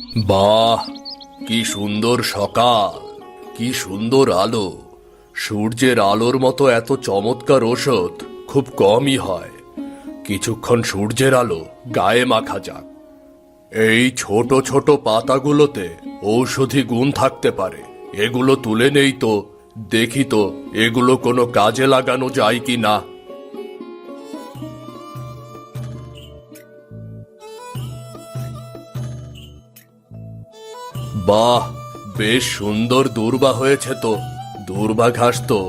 বাহ, কি সুন্দর সকাল! কি সুন্দর আলো! সূর্যের আলোর মতো এত চমৎকার ঔষধ খুব কমই হয়। কিছুক্ষণ সূর্যের আলো গায়ে মাখা যাক। এই ছোট ছোট পাতাগুলোতে ঔষধি গুণ থাকতে পারে। এগুলো তুলে নেই তো, দেখি তো এগুলো কোনো কাজে লাগানো যায় কি না। বাহ, বেশ সুন্দর দূর্বা হয়েছে তো। দূর্বা ঘাস তো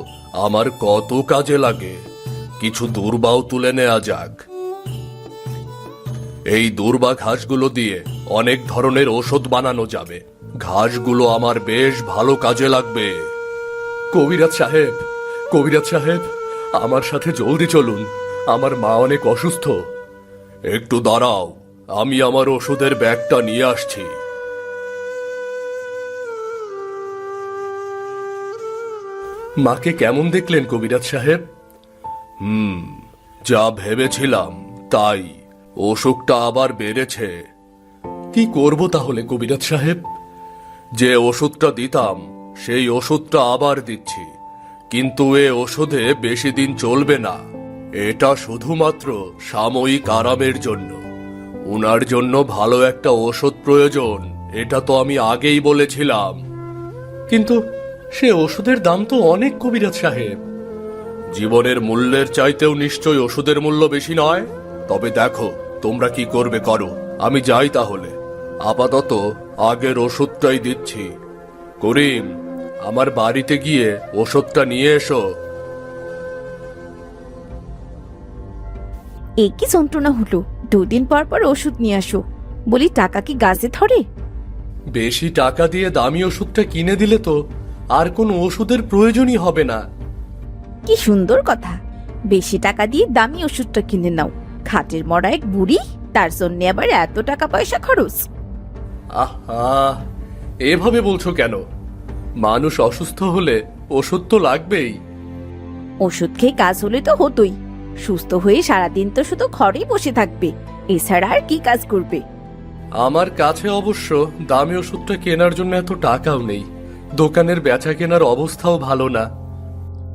আমার কত কাজে লাগে। কিছু দূর্বাও তুলে নেওয়া যাক। এই দূর্বা ঘাসগুলো দিয়ে অনেক ধরনের ওষুধ বানানো যাবে। ঘাসগুলো আমার বেশ ভালো কাজে লাগবে। কবিরাজ সাহেব, কবিরাজ সাহেব, আমার সাথে জলদি চলুন। আমার মা অনেক অসুস্থ। একটু দাঁড়াও, আমি আমার ওষুধের ব্যাগটা নিয়ে আসছি। মাকে কেমন দেখলেন কবিরাজ সাহেব? যা ভেবেছিলাম তাই। অসুখটা আবার বেড়েছে। কি করব তাহলে কবিরাজ সাহেব? যে ওষুধটা দিতাম সেই ওষুধটা আবার দিচ্ছি, কিন্তু এ ওষুধে বেশি দিন চলবে না। এটা শুধুমাত্র সাময়িক আরামের জন্য। উনার জন্য ভালো একটা ওষুধ প্রয়োজন, এটা তো আমি আগেই বলেছিলাম। কিন্তু সে ওষুধের দাম তো অনেক কবিরাজ সাহেব। জীবনের মূল্যের চাইতেও নিশ্চয়ই ওষুধের মূল্য বেশি নয়। তবে দেখো তোমরা কি করবে করো, আমি যাই তাহলে। আপাতত আগের ওষুধটাই দিচ্ছি। করিম, আমার বাড়িতে গিয়ে ওষুধটা নিয়ে এসো। এই কি যন্ত্রণা হলো? দুদিন পর পর ওষুধ নিয়ে আসো বলি, টাকা কি গাছে ধরে? বেশি টাকা দিয়ে দামি ওষুধটা কিনে দিলে তো আর কোনো ওষুধের প্রয়োজনই হবে না। কি সুন্দর কথা! বেশি টাকা দিয়ে দামি ওষুধটা কিনে নাও। খাটের মরা এক বুড়ি, তার জন্য আবার এত টাকা পয়সা খরচ? আহা, এভাবে বলছো কেন? মানুষ অসুস্থ হলে ওষুধ তো লাগবেই। ওষুধ খেয়ে কাজ হলে তো হতোই। সুস্থ হয়ে সারাদিন তো শুধু ঘরেই বসে থাকবে, এছাড়া আর কি কাজ করবে? আমার কাছে অবশ্য দামি ওষুধটা কেনার জন্য এত টাকাও নেই। দোকানের বেচা কেনার অবস্থাও ভালো না।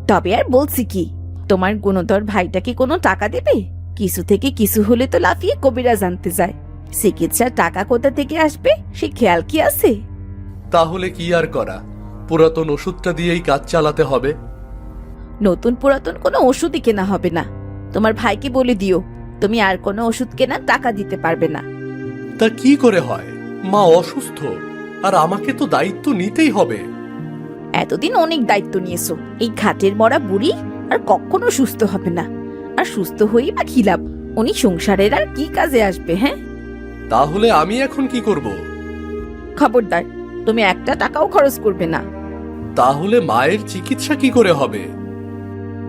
তবে আর বলছি কি, তোমার গুণধর ভাইটা কি কোনো টাকা দেবে? কিছু থেকে কিছু হলে তো লাফিয়ে কবিরাজ আনতে যায়। চিকিৎসার টাকা কোথা থেকে আসবে সে খেয়াল কি আছে? তাহলে কি আর করা, পুরাতন ওষুধটা দিয়েই কাজ চালাতে হবে। নতুন পুরাতন কোনো ওষুধই কেনা হবে না। তোমার ভাইকে বলে দিও তুমি আর কোনো ওষুধ কেনার টাকা দিতে পারবে না। তা কি করে হয়? মা অসুস্থ, আর আমাকে তো দায়িত্ব নিতেই হবে। এতদিন অনেক দায়িত্ব নিয়েছো, এই ঘাটের মরা বুড়ি আর কখনো সুস্থ হবে না। আর সুস্থ হই বা কি লাভ? উনি সংসারের আর কি কাজে আসবে? হ্যাঁ, তাহলে আমি এখন কি করব? খবরদার, তুমি একটা টাকাও খরচ করবে না। তাহলে মায়ের চিকিৎসা কি করে হবে?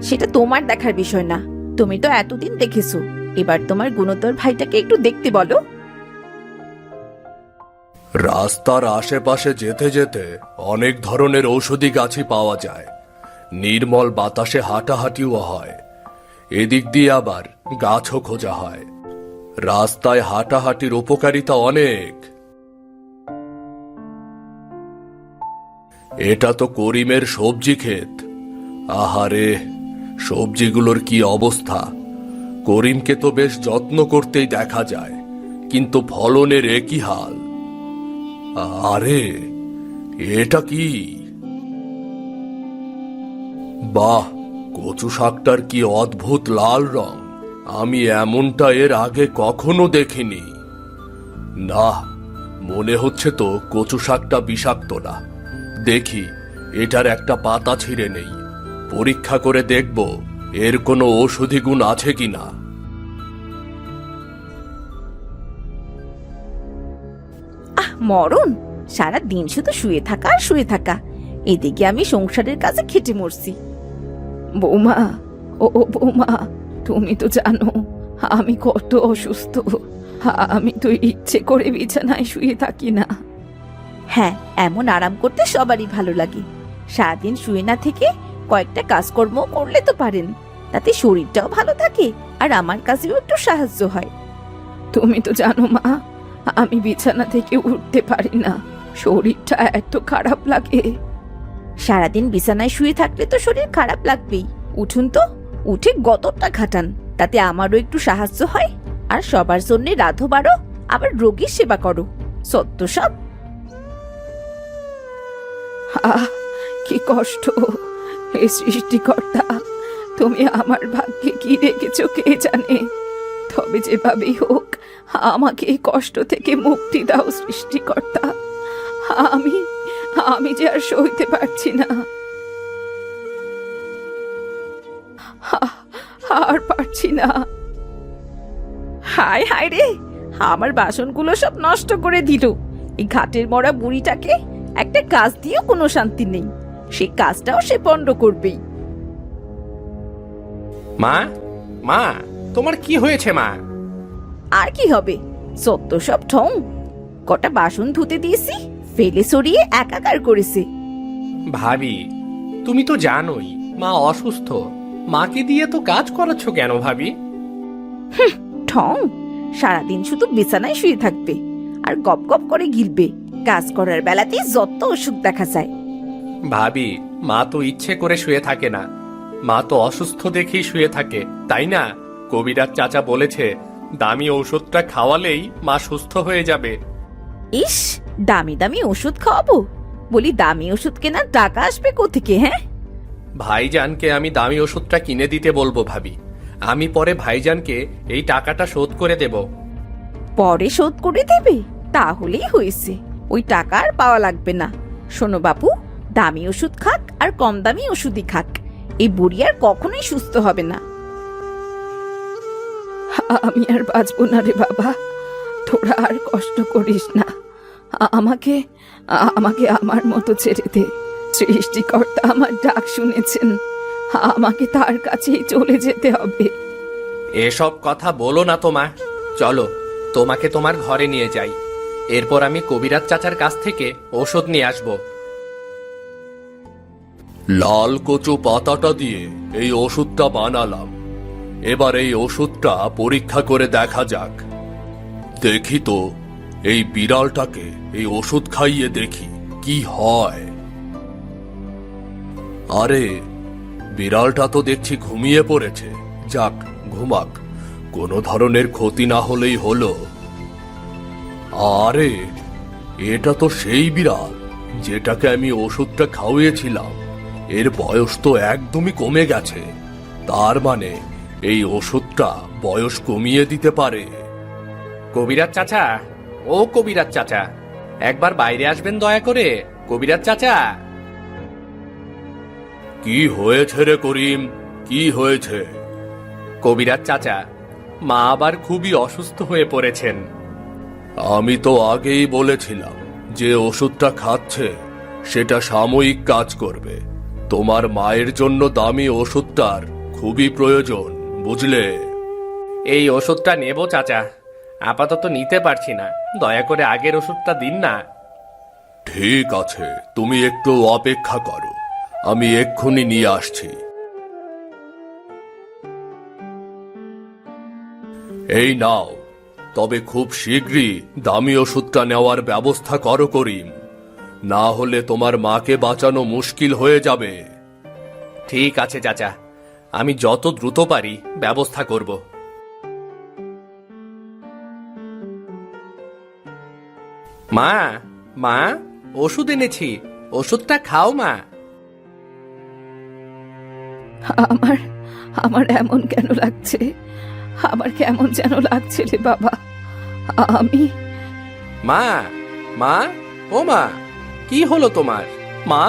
সেটা তোমার দেখার বিষয় না। তুমি তো এতদিন দেখেছো, এবার তোমার গুণধর ভাইটাকে একটু দেখতে বলো। রাস্তার আশেপাশে যেতে যেতে অনেক ধরনের ঔষধি গাছই পাওয়া যায়। নির্মল বাতাসে হাঁটাহাঁটিও হয়। এদিক দিয়ে আবার গাছও খোঁজা হয়। রাস্তায় হাঁটাহাঁটির উপকারিতা অনেক। এটা তো করিমের সবজি ক্ষেত। আহারে, সবজিগুলোর কি অবস্থা! করিমকে তো বেশ যত্ন করতেই দেখা যায়, কিন্তু ফলনের একই হাল। আরে, এটা কি? বাহ, কচু শাকটার কি অদ্ভুত লাল রং! আমি এমনটা এর আগে কখনো দেখিনি। না, মনে হচ্ছে তো কচু শাকটা বিষাক্ত না। দেখি এটার একটা পাতা ছিঁড়ে নেই, পরীক্ষা করে দেখব এর কোনো ঔষধি গুণ আছে কিনা। মরণ! সারা দিন শুধু শুয়ে থাকা আর শুয়ে থাকা। এদিকে আমি সংসারের কাছে খেটে মরছি। বৌমা, ও বৌমা, তুমি তো জানো আমি কত অসুস্থ। আমি তো ইচ্ছে করে বিছানায় শুয়ে থাকি না। হ্যাঁ, এমন আরাম করতে সবারই ভালো লাগে। সারাদিন শুয়ে না থেকে কয়েকটা কাজকর্ম করলে তো পারেন, তাতে শরীরটাও ভালো থাকে আর আমার কাছেও একটু সাহায্য হয়। তুমি তো জানো মা, আমি বিছানা থেকে উঠতে পারি না, শরীরটা এত খারাপ লাগে। সারাদিন বিছানায় শুয়ে থাকলে তো শরীর খারাপ লাগবেই। উঠুন তো, উঠে গতরটা খাটান, তাতে আমারও একটু সাহায্য হয়। আর সবার জন্য রাধো বাড়ো, আবার রোগীর সেবা করো, সত্য সব। কি কষ্ট! হে সৃষ্টিকর্তা, তুমি আমার ভাগ্যে কি রেখেছ কে জানে। তবে যেভাবেই হোক আমাকে এই কষ্ট থেকে মুক্তি দাও সৃষ্টিকর্তা। আমি আমি যে আর সইতে পারছি না, আর পারছি না। হায় হায় রে, আমার বাসনগুলো সব নষ্ট করে দিল। এই ঘাটের মরা বুড়িটাকে একটা কাজ দিয়েও কোনো শান্তি নেই, সেই কাজটাও সে পণ্ড করবেই। মা, মা, তোমার কি হয়েছে মা? আর কি হবে, সত্য সব ঠং। কটা বাসন ধুতে দিয়েছি, ফেলে সরিয়ে একাকার করেছে। ভাবি, তুমি তো জানোই মা অসুস্থ, মাকে দিয়ে তো কাজ করাচ্ছ কেন ভাবি? ঠং, সারাদিন শুধু বিছানায় শুয়ে থাকবে আর গপ গপ করে গিলবে। কাজ করার বেলাতেই যত অসুখ দেখা যায়। ভাবি, মা তো ইচ্ছে করে শুয়ে থাকে না, মা তো অসুস্থ দেখেই শুয়ে থাকে, তাই না? কবিরাজ চাচা বলেছে দামি ঔষধটা খাওয়ালেই মা সুস্থ হয়ে যাবে। ইস, দামি দামি ওষুধ খাওয়াবো? বলি, দামি ওষুধ কেনার টাকা আসবে কোত্থেকে? হ্যাঁ, ভাইজানকে আমি দামি ওষুধটা কিনে দিতে বলবো ভাবি। আমি পরে ভাইজানকে এই টাকাটা শোধ করে দেব। পরে শোধ করে দেবে? তাহলেই হয়েছে, ওই টাকা আর পাওয়া লাগবে না। শোনো বাপু, দামি ওষুধ খাক আর কম দামি ওষুধই খাক, এই বুড়ি আর কখনোই সুস্থ হবে না। আমি আর বাঁচবো না রে বাবা, তোরা আর কষ্ট করিস না। আমাকে আমাকে আমার মতো ছেড়ে দে। সৃষ্টিকর্তা আমার ডাক শুনেছেন, আমাকে তার কাছেই চলে যেতে হবে। এসব কথা বলো না তো মা, চলো তোমাকে তোমার ঘরে নিয়ে যাই, এরপর আমি কবিরাজ চাচার কাছ থেকে ওষুধ নিয়ে আসব। লাল কচু পাতাটা দিয়ে এই ওষুধটা বানালাম। এবার এই ওষুধটা পরীক্ষা করে দেখা যাক। দেখি তো, এই বিড়ালটাকে এই ওষুধ খাইয়ে দেখি কি হয়। আরে, বিড়ালটা তো দেখছি ঘুমিয়ে পড়েছে। যাক, ঘুমাক, কোনো ধরনের ক্ষতি না হলেই হলো। আরে, এটা তো সেই বিড়াল যেটাকে আমি ওষুধটা খাওয়িয়েছিলাম। এর বয়স তো একদমই কমে গেছে, তার মানে এই ওষুধটা বয়স কমিয়ে দিতে পারে। কবিরাজ চাচা, ও কবিরাজ চাচা, একবার বাইরে আসবেন দয়া করে। কবিরাজ চাচা। কি হয়েছে রে করিম, কি হয়েছে? কবিরাজ চাচা, মা আবার খুবই অসুস্থ হয়ে পড়েছেন। আমি তো আগেই বলেছিলাম যে ওষুধটা খাচ্ছে সেটা সাময়িক কাজ করবে। তোমার মায়ের জন্য দামি ওষুধটার খুবই প্রয়োজন, বুঝলে? এই ওষুধটা নেব চাচা, আপাতত নিতে পারছি না, দয়া করে আগের ওষুধটা দিন না। ঠিক আছে, তুমি একটু অপেক্ষা করো, আমি এক্ষুনি নিয়ে আসছি। এই নাও, তবে খুব শীঘ্রই দামি ওষুধটা নেওয়ার ব্যবস্থা করো করিম, না হলে তোমার মাকে বাঁচানো মুশকিল হয়ে যাবে। ঠিক আছে চাচা, আমি যত দ্রুত পারি ব্যবস্থা করব। মা, মা, ওষুধ এনেছি, ওষুধটা খাও মা। আমার আমার এমন কেন লাগছে? আমার কেমন যেন লাগছে রে বাবা। আমি মা, মা, ও মা, কি হলো তোমার? মা?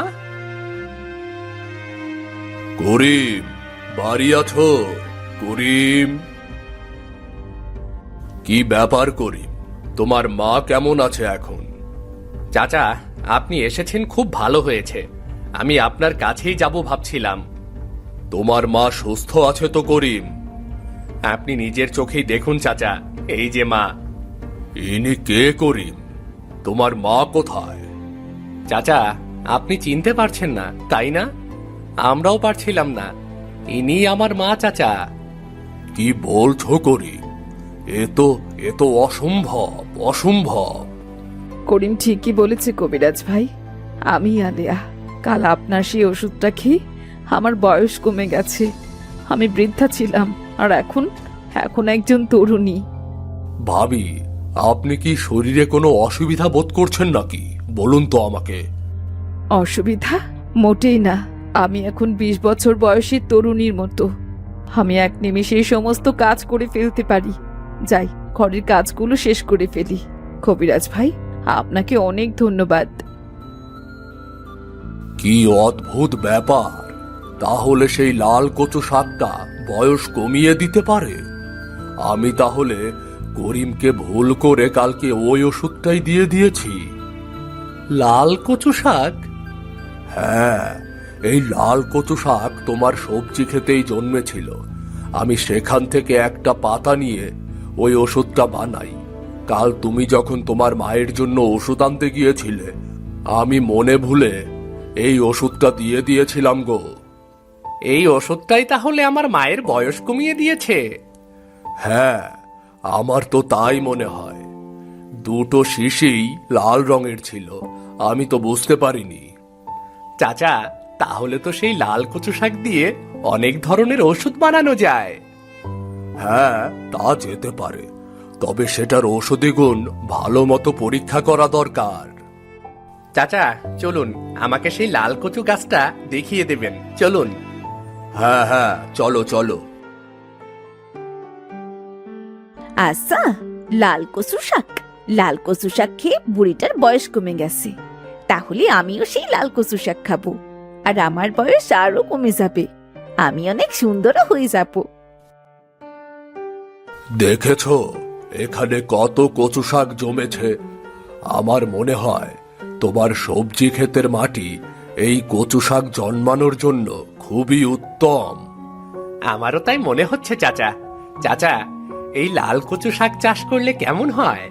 করিম, বাড়ি আছো? করিম, কি ব্যাপার করিম, তোমার মা কেমন আছে এখন? চাচা, আপনি এসেছেন খুব ভালো হয়েছে, আমি আপনার কাছেই যাব ভাবছিলাম। তোমার মা সুস্থ আছে তো করিম? আপনি নিজের চোখেই দেখুন চাচা, এই যে মা। ইনি কে করিম? তোমার মা কোথায়? চাচা, আপনি চিনতে পারছেন না তাই না? আমরাও পারছিলাম না, ইনি আমার মা চাচা। কি বলছো করিম? এ তো অসম্ভব, অসম্ভব। করিম ঠিকই বলেছে কবিরাজ ভাই। আমি আলেয়া, কাল আপনার সেই ওষুধটা খেয়ে আমার বয়স কমে গেছে। আমি বৃদ্ধা ছিলাম, আর এখন একজন তরুণী। ভাবি, আপনি কি শরীরে কোনো অসুবিধা বোধ করছেন নাকি? বলুন তো আমাকে। অসুবিধা? মোটেই না। আমি এখন 20 বছর বয়সী তরুণীর মতো। আমি এক নিমেষে সমস্ত কাজ করে ফেলতে পারি। যাই, ঘরের কাজগুলো শেষ করে ফেলি। কবিরাজ ভাই, আপনাকে অনেক ধন্যবাদ। কি অদ্ভুত ব্যাপার! তাহলে সেই লাল কচু শাকটা বয়স কমিয়ে দিতে পারে? আমি তাহলে করিমকে ভুল করে কালকে ওই ওষুধটাই দিয়ে দিয়েছি। লাল কচু শাক? হ্যাঁ, এই লাল কচু শাক তোমার সবজি খেতেই জন্মেছিল। আমি সেখান থেকে একটা পাতা নিয়ে ওই ওষুধটা বানাই। কাল তুমি যখন তোমার মায়ের জন্য ওষুধ আনতে গিয়েছিলে, আমি মনে ভুলে এই ওষুধটা দিয়ে দিয়েছিলাম গো। এই ওষুধটাই তাহলে আমার মায়ের বয়স কমিয়ে দিয়েছে? হ্যাঁ, আমার তো তাই মনে হয়। দুটো শিশিই লাল রঙের ছিল, আমি তো বুঝতে পারিনি। চাচা, তাহলে তো সেই লাল কচু শাক দিয়ে অনেক ধরনের ওষুধ বানানো যায়। হ্যাঁ, তা যেতে পারে, তবে সেটার ঔষধি গুণ ভালো মতো পরীক্ষা করা দরকার। চাচা চলুন, আমাকে সেই লাল কচু গাছটা দেখিয়ে দেবেন, চলুন। হ্যাঁ হ্যাঁ, চলো চলো। আচ্ছা, লাল কচু শাক। লাল কচু শাক খেয়ে বুড়িটার বয়স কমে গেছে। তাহলে আমিও সেই লাল কচু শাক খাবো, আর আমার বয়স আরো কমে যাবে। আমি অনেক সুন্দরও হয়ে যাব। দেখেছো এখানে কত কচু শাক জমেছে? আমার মনে হয় তোমার সবজি ক্ষেতের মাটি এই কচু শাক জন্মানোর জন্য খুবই উত্তম। আমারও তাই মনে হচ্ছে চাচা। চাচা, এই লাল কচু শাক চাষ করলে কেমন হয়?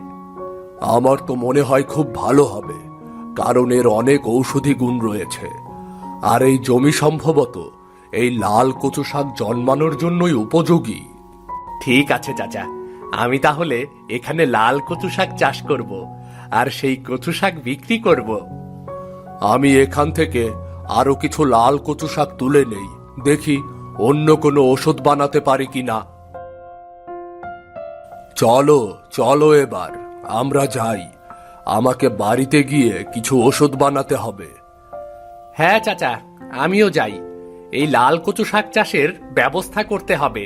আমার তো মনে হয় খুব ভালো হবে, কারণ এর অনেক ঔষধি গুণ রয়েছে। আর এই জমি সম্ভবত এই লাল কচু শাক জন্মানোর জন্যই উপযোগী। ঠিক আছে চাচা, আমি তাহলে এখানে লাল কচু শাক চাষ করব, আর সেই কচু শাক বিক্রি করব। আমি এখান থেকে আরো কিছু লাল কচু শাক তুলে নেই, দেখি অন্য কোনো ওষুধ বানাতে পারি কিনা। চলো চলো, এবার আমরা যাই। আমাকে বাড়িতে গিয়ে কিছু ওষুধ বানাতে হবে। হ্যাঁ চাচা, আমিও যাই। এই লাল কচু শাক চাষের ব্যবস্থা করতে হবে।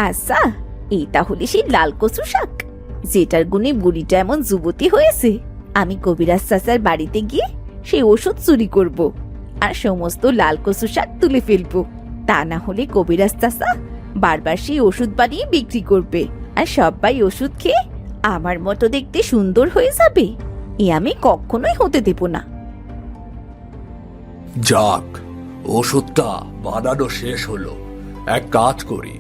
আচ্ছা, এই তাহলে সেই লাল কচু শাক, যেটার গুণে বুড়িটা এমন যুবতী হয়েছে। আমি কবিরাজ চাচার বাড়িতে গিয়ে সেই ওষুধ চুরি করব, আর সমস্ত লাল কচু শাক তুলে ফেলবো। তা না হলে কবিরাজ চাচা বারবার সেই ওষুধ বানিয়ে বিক্রি করবে, আর সবাই ওষুধ খেয়ে আমার মতো দেখতে সুন্দর হয়ে যাবে। এ আমি কখনোই হতে দেব না। যাক, ওষুধটা বানানো শেষ হলো। এক কাজ করি,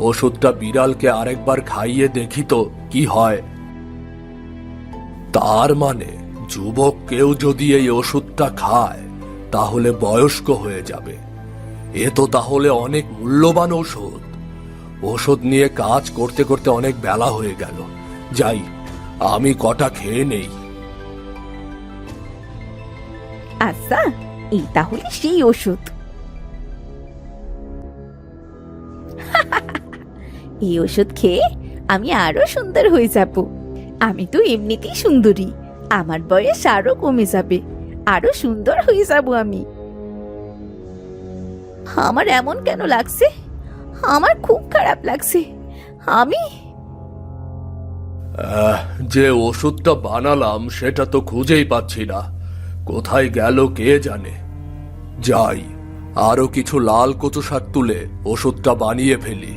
ওষুধটা বিড়ালকে আরেকবার খাইয়ে দেখি তো কি হয়। তার মানে যুবক কেউ যদি এই ওষুধটা খায় তাহলে বয়স্ক হয়ে যাবে। এ তো তাহলে অনেক মূল্যবান ওষুধ। ওষুধ নিয়ে কাজ করতে করতে অনেক বেলা হয়ে গেল। যাই, আমি কটা খেয়ে নেই। আচ্ছা, এই তাহলে সেই ওষুধ। এই ওষুধ খেয়ে আমি আরো সুন্দর হয়ে যাব। আমি তো এমনিতেই সুন্দরী, আমার বয়স আরো কমে যাবে, আরো সুন্দর হয়ে যাব আমি। আমার এমন কেন লাগছে? আমার খুব খারাপ লাগছে। আমি যে ওষুধটা বানালাম সেটা তো খুঁজেই পাচ্ছি না, কোথায় গেল কে জানে। যাই, আরো কিছু লাল কচু শাক তুলে ওষুধটা বানিয়ে ফেলি।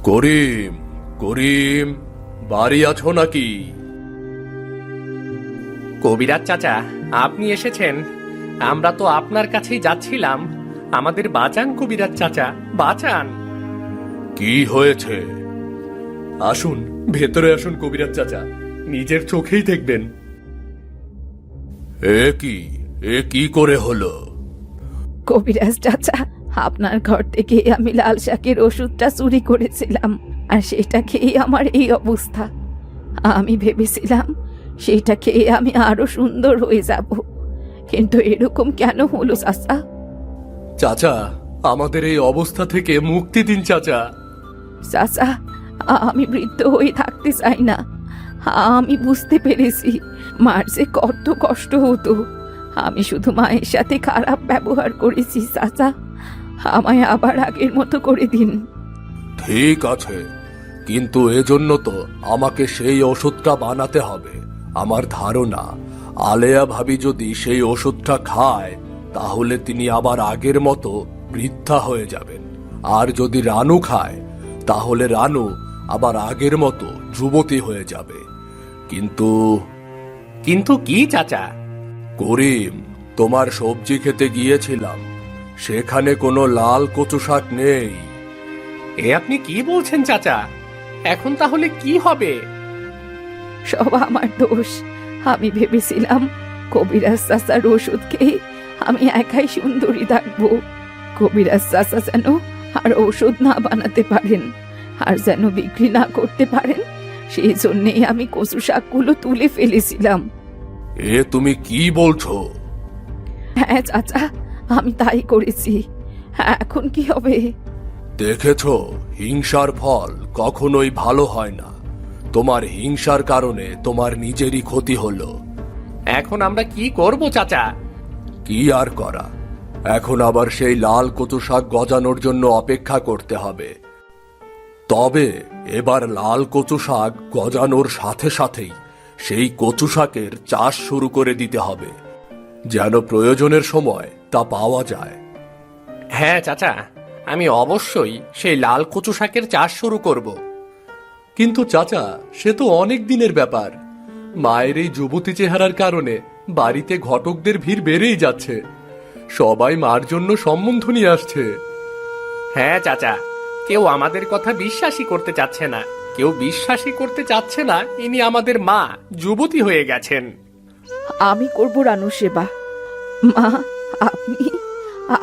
করিম, করিম, বাড়ি আছো নাকি? কবিরাজ চাচা, আপনি এসেছেন? আমরা তো আপনার কাছেই যাচ্ছিলাম। আমাদের বাঁচান কবিরাজ চাচা, বাঁচান। কি হয়েছে? আসুন, ভেতরে আসুন কবিরাজ চাচা, নিজের চোখেই দেখবেন। এ কি করে হলো? কবিরাজ চাচা, আপনার ঘর থেকে আমি লাল শাকের ওষুধটা চুরি করেছিলাম, আর সেটা খেয়ে আমার এই অবস্থা। আমি ভেবেছিলাম সেটা খেয়ে আমি আরো সুন্দর হয়ে যাব, কিন্তু এরকম কেন হলো চাচা? চাচা, আমাদের এই অবস্থা থেকে মুক্তি দিন চাচা। চাচা, আমি বৃদ্ধ হয়ে থাকতে চাই না। আমি বুঝতে পেরেছি মার যে কত কষ্ট হতো। আমি শুধু মায়ের সাথে খারাপ ব্যবহার করেছি চাচা। আমায় আবার আগের মতো করে দিন। ঠিক আছে, কিন্তু এজন্য তো আমাকে সেই ওষুধটা বানাতে হবে। আমার ধারণা আলেয়া ভাবি যদি সেই ওষুধটা খায় তাহলে তিনি আবার আগের মতো বৃদ্ধা হয়ে যাবেন, আর যদি রানু খায় তাহলে রানু আবার আগের মতো যুবতী হয়ে যাবে। কিন্তু কিন্তু কি চাচা? করিম, তোমার সবজি খেতে গিয়েছিলাম, সেখানে কোনো লাল কচু শাক নেই। এ আপনি কি বলছেন চাচা? এখন তাহলে কি হবে? সব আমার দোষ। আমি ভেবেছিলাম কবিরাজ চাচার ওষুধ খেয়ে আমি একাই সুন্দরী থাকবো। কবিরাজ চাচা যেন আর ওষুধ না বানাতে পারেন, আর যেন বিক্রি না করতে পারেন, সেই জন্যেই আমি কচু শাকগুলো তুলে ফেলেছিলাম। এ তুমি কি বলছো? হ্যাঁ চাচা, আমি তাই করেছি। এখন কি হবে? দেখেছো, হিংসার ফল কখনোই ভালো হয় না। তোমার হিংসার কারণে তোমার নিজেরই ক্ষতি হলো। এখন আমরা কি করব চাচা? কি আর করা, এখন আবার সেই লাল কচু শাক গজানোর জন্য অপেক্ষা করতে হবে। তবে এবার লাল কচু শাক গজানোর সাথে সাথেই সেই কচু শাকের চাষ শুরু করে দিতে হবে, যেন প্রয়োজনের সময় তা পাওয়া যায়। হ্যাঁ চাচা, আমি অবশ্যই সেই লাল কচু শাকের চাষ শুরু করব। কিন্তু চাচা, সে তো অনেক দিনের ব্যাপার। মায়ের এই যুবতী চেহারার কারণে বাড়িতে ঘটকদের ভিড় বেড়েই যাচ্ছে। সবাই মার জন্য সম্বন্ধ নিয়ে আসছে। হ্যাঁ চাচা, কেউ আমাদের কথা বিশ্বাসই করতে চাচ্ছে না। কেউ বিশ্বাসই করতে চাচ্ছে না ইনি আমাদের মা যুবতী হয়ে গেছেন। আমি করব রানুর সেবা। মা, আপনি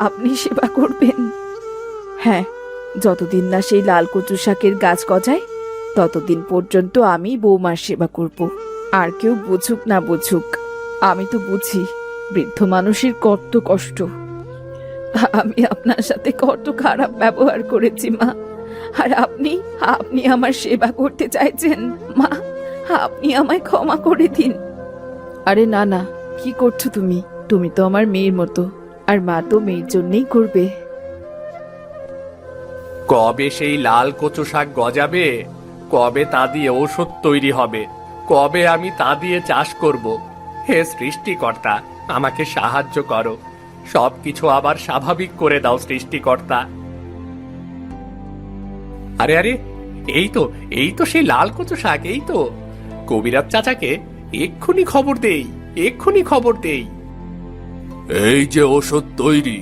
আপনি সেবা করবেন? হ্যাঁ, যতদিন না সেই লাল কচু শাকের গাছ গজায় ততদিন পর্যন্ত আমি বৌমার সেবা করব। আর কেউ বুঝুক না বুঝুক, আমি তো বুঝি বৃদ্ধ মানুষের কত কষ্ট। আমি আপনার সাথে কত খারাপ ব্যবহার করেছি মা, আর আপনি আপনি আমার সেবা করতে চাইছেন। মা, আপনি আমায় ক্ষমা করে দিন। আরে না না, কি করছো তুমি? তুমি তো আমার মেয়ের মতো, আর মা তো মেয়ের জন্যই করবে। কবে সেই লাল কচু শাক গজাবে? কবে তা দিয়ে ঔষধ তৈরি হবে? কবে আমি তা দিয়ে চাষ করব? হে সৃষ্টিকর্তা, আমাকে সাহায্য করো। সবকিছু আবার স্বাভাবিক করে দাও সৃষ্টিকর্তা। আরে আরে, এই তো সেই লাল কচু শাক। এই তো, কবিরাজ চাচাকে এক্ষুনি খবর দেই, এক্ষুনি খবর দেই। এই যে ওষুধ তৈরি,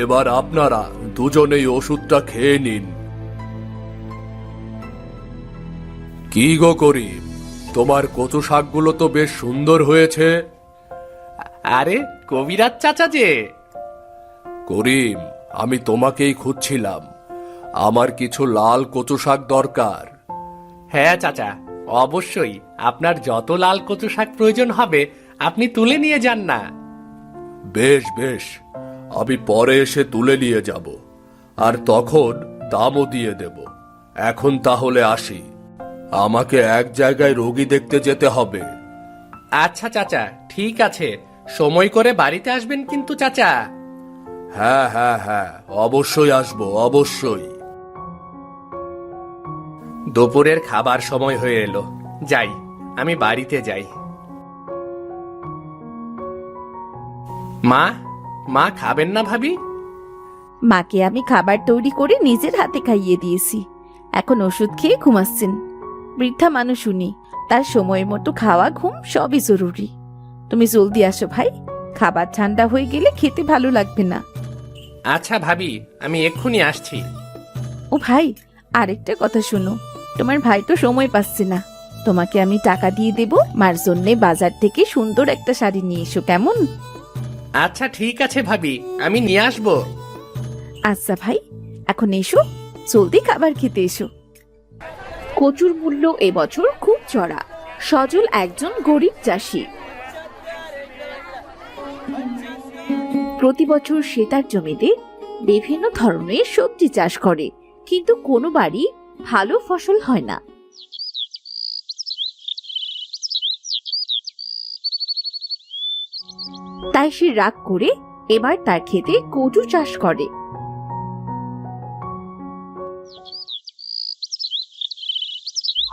এবার আপনারা দুজনেই ওষুধটা খেয়ে নিন। কি গো করিম, তোমার কচু শাকগুলো তো বেশ সুন্দর হয়েছে। আরে কবিরাজ চাচা যে। করিম, আমি তোমাকেই খুঁজছিলাম। আমার কিছু লাল কচু শাক দরকার। হ্যাঁ চাচা, অবশ্যই আপনার যত লাল কচু শাক প্রয়োজন হবে আপনি তুলে নিয়ে যান না। বেশ বেশ, আমি পরে এসে তুলে নিয়ে যাব, আর তখন দামও দিয়ে দেব। এখন তাহলে আসি, আমাকে এক জায়গায় রোগী দেখতে যেতে হবে। আচ্ছা চাচা, ঠিক আছে। সময় করে বাড়িতে আসবেন কিন্তু চাচা। হ্যাঁ হ্যাঁ হ্যাঁ, অবশ্যই আসবো, অবশ্যই। দুপুরের খাবার সময় হয়ে এলো, যাই, আমি বাড়িতে যাই। মা, মা খাবেন না ভাবি? মাকে আমি খাবার তৈরি করে নিজের হাতে খাইয়ে দিয়েছি, এখন ওষুধ খেয়ে ঘুমাচ্ছেন। বৃদ্ধা মানুষ উনি, তার সময়ের মতো খাওয়া ঘুম সবই জরুরি। তুমি জলদি আসো ভাই, খাবার ঠান্ডা হয়ে গেলে খেতে ভালো লাগবে না। আচ্ছা ভাবি, আমি এক্ষুনি আসছি। ও ভাই, আরেকটা কথা শোনো, তোমার ভাই তো সময় পাচ্ছে না, তোমাকে আমি টাকা দিয়ে দেব, মার জন্যে বাজার থেকে সুন্দর একটা শাড়ি নিয়ে এসো, কেমন? আচ্ছা ঠিক আছে ভাবি, আমি নিয়ে আসবো। আচ্ছা ভাই, এখন এসো, জলদি খাবার খেতে এসো। কচুর মূল্য এবছর খুব চড়া। সজল একজন গরিব চাষি। প্রতি বছর সে তার জমিতে বিভিন্ন ধরনের সবজি চাষ করে, কিন্তু কোনো বাড়ি ভালো ফসল হয় না। তাই সে রাগ করে এবার তার ক্ষেতে কচু চাষ করে।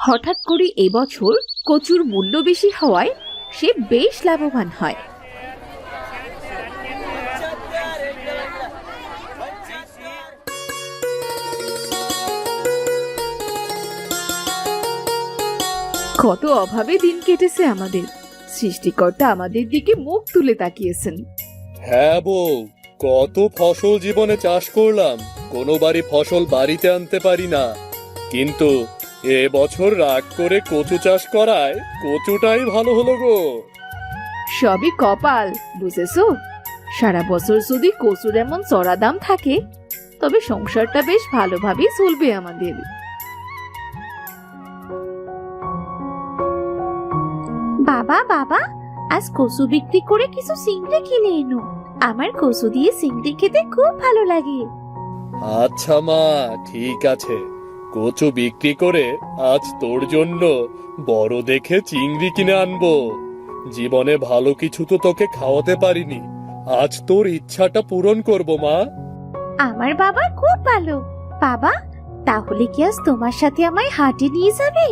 হঠাৎ করে এবছর কচুর মূল্য বেশি হওয়ায় সে বেশ লাভবান হয়। কত অভাবে দিন কেটেছে আমাদের, সৃষ্টিকর্তা আমাদের দিকে মুখ তুলে তাকিয়েছেন। হ্যাঁ বউ, কত ফসল জীবনে চাষ করলাম, কোনোবারই ফসল বাড়িতে আনতে পারি না। কিন্তু এবছর রাগ করে কচু চাষ করায় কচুটাই ভালো হলো গো। সবই কপাল, বুঝেছো? সারা বছর যদি কচুর এমন চড়া দাম থাকে, তবে সংসারটা বেশ ভালোভাবেই চলবে আমাদের। বাবা বাবা, আজ কচু বিক্রি করে কিছু চিংড়ি কিনে এনো। আমার কচু দিয়ে চিংড়ি খেতে খুব ভালো লাগে। আচ্ছা মা, ঠিক আছে, কচু বিক্রি করে আজ তোর জন্য বড় দেখে চিংড়ি কিনে আনবো। জীবনে ভালো কিছু তো তোকে খাওয়াতে পারিনি, আজ তোর ইচ্ছাটা পূরণ করব মা। আমার বাবা খুব ভালো। বাবা, তাহলে কি আজ তোমার সাথে আমায় হাটে নিয়ে যাবে?